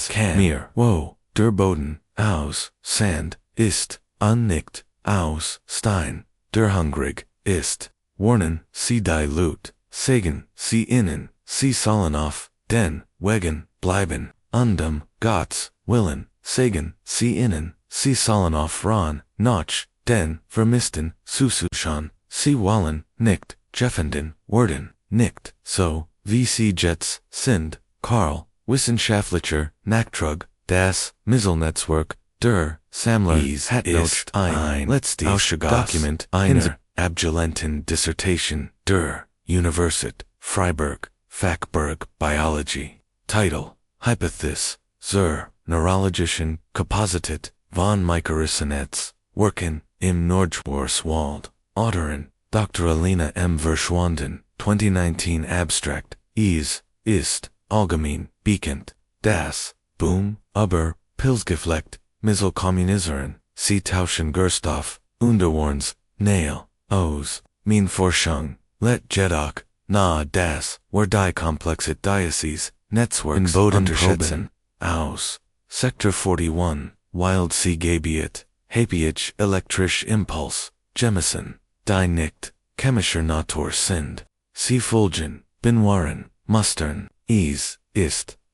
Can, Mir, Wo, Der Boden, Aus, Sand, Ist, Unnickt, Aus, Stein, Der Hungrig, Ist, Warnen, Sie Dilute, Segen, Sie Innen, Sie Solenoff, Den, Wegen, Bleiben, Undum, Gotts, Willen, Segen, Sie Innen, Sie Solenoff Ron, Notch, Den, Vermisten, Susushan, Sie Wallen, Nickt, Jeffenden, Worden, Nickt, So, VC Jets, Sind, Karl, Wissenschaftlicher, Nachtrag, Das, Mittelnetzwerk, Der, Sammler, Hatnocht, ein, Letzte, Document, einer, Abgelenten Dissertation, Der, Universit, Freiburg, Fachberg, Biology, Title, Hypothesis, Neurologischen Kapazitet, von Microsinetz, Worken, im Nordschwarzwald, Autorin, Dr. Alina M. Verschwanden, 2019 Abstract, ist, allgemein, bekannt, das, Boom, aber, Pilsgeflecht, Mittelkommuniseren, Sie tauschen Gerstoff, Unterwarns, Nail, Os, Min Forschung, Let Jedoch, Na das, war die Komplexit Diocese, Netzwerks, Unterschätzen, Aus, Sector 41, Wild Sie Gabiet, Hapiach Elektrisch Impuls, Jemison, Die Nicht, Chemischer Natur sind, Sie Fulgen, Binwaren, Mustern, ist,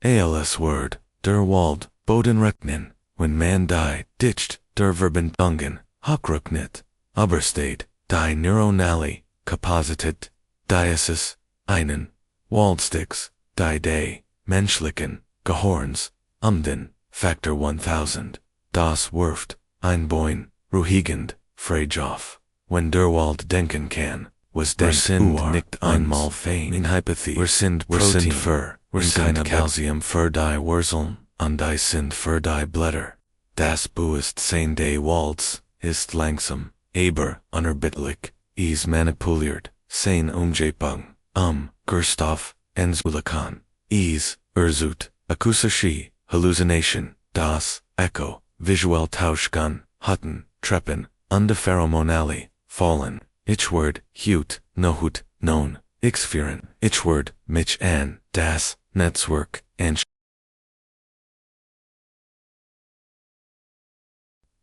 als Word, der Wald, Bodenrechnen, when man die, ditched, der Verben Dungen, Hockrücknit, Oberstade, die Neuronale, Kapazitet, Diasis, einen, Waldsticks, die Day, Menschlichen, Gehorns, Factor 1000, Das Wirft, Einboin, Ruhigend, Frejoff, when der Wald denken kann, was sind nicht einmal fein in Hypathy, sind Protein für, sind Calcium für die Wurzeln, die sind für die Blätter. Das Buist sein des Walds, ist langsam, aber, unerbittlich, manipuliert, sein Umgebung, Gerstoff, Enzulikan, Erzut, Akusaschi, Hallucination, Das, Echo, Visual Tauschgun, Hutten, Treppen, Undepheromonale, Fallen, Ichword, Hut, Nohut, Known, Ixfiren, Ichword, Mich an, Das, Netzwerk, and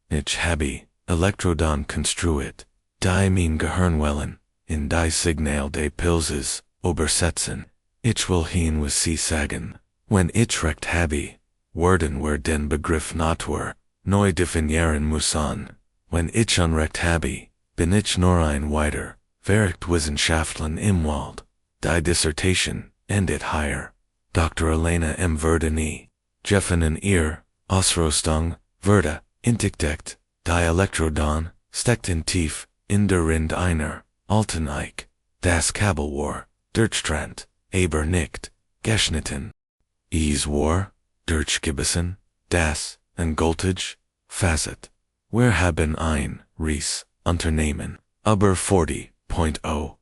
Ich habe, Elektrodon construit, die mein Gehirnwellen, in die Signal des Pilzes, Obersetzen, ich will hin was Sie sagen, wenn ich recht habe, Worden wer den Begriff Natur, neu definieren muss an, wenn ich unrecht habe, bin ich nur ein weiter, verricht Wissenschaftler im Wald, die Dissertation, endet hier, Dr. Elena M. Verdeni, Jeffen in ihr, Ausrüstung, Verda, Intikdeckt, die Elektrodon, steckt in tief, in der Rind einer, alten Eich, das Kabel war, Dirtstrand, aber nicht, geschnitten. War, Dirtgebissen, das, Engoltage, Facet. Wir haben ein, Ries, Unternehmen, aber 40.00,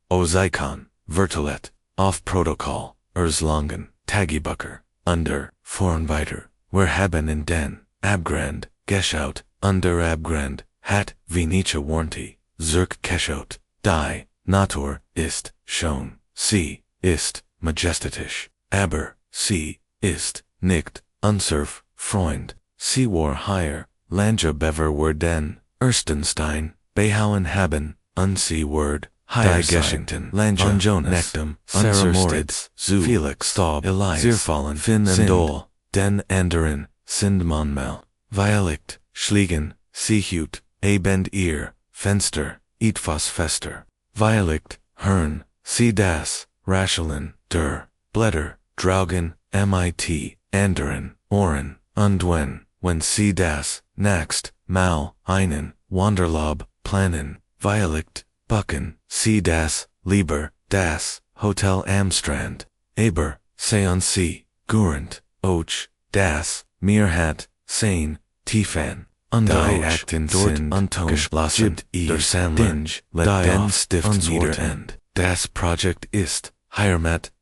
Ozikon, Vertelet, auf Protokoll, Erzlangen, Tagibucker, under, Voranweiter, wir haben in den, Abgrand, Geschaut, under Abgrand, hat, Vinica Warnti, Zirk Keschaut, die, Natur, ist, schon, sie, ist, majestatisch, aber, sie, ist, nicht, unserf, Freund, sie war higher, Lanja bever were den, Erstenstein, Behauen haben, sie word, die Geshington, Lanja, Jonas, Nectum, Sarah Moritz, Zu, Felix, Staub, Elias, Zierfallen, Finn and Dole, den anderen, Sindmonmel, Violicht, Schliegen, Seehut, Abend ihr, Fenster, Etfas Fester, Violicht, Hern, Sie das, Raschelin, der, Blätter, Draugen, MIT, Anderen, Oren, Undwen, when Sie das, Next, Mal, einen, Wanderlob, Planen, Violicht, Bucken, C. das, Lieber, das, Hotel Amstrand, Aber, Seance, Gurant, Och, das, Meerhat, Sein, Tiefan, Die Akten dort sind geschlossen, der Sandler, Dinge, let die den Stift Stift nieder end. Das Projekt ist, Heimat,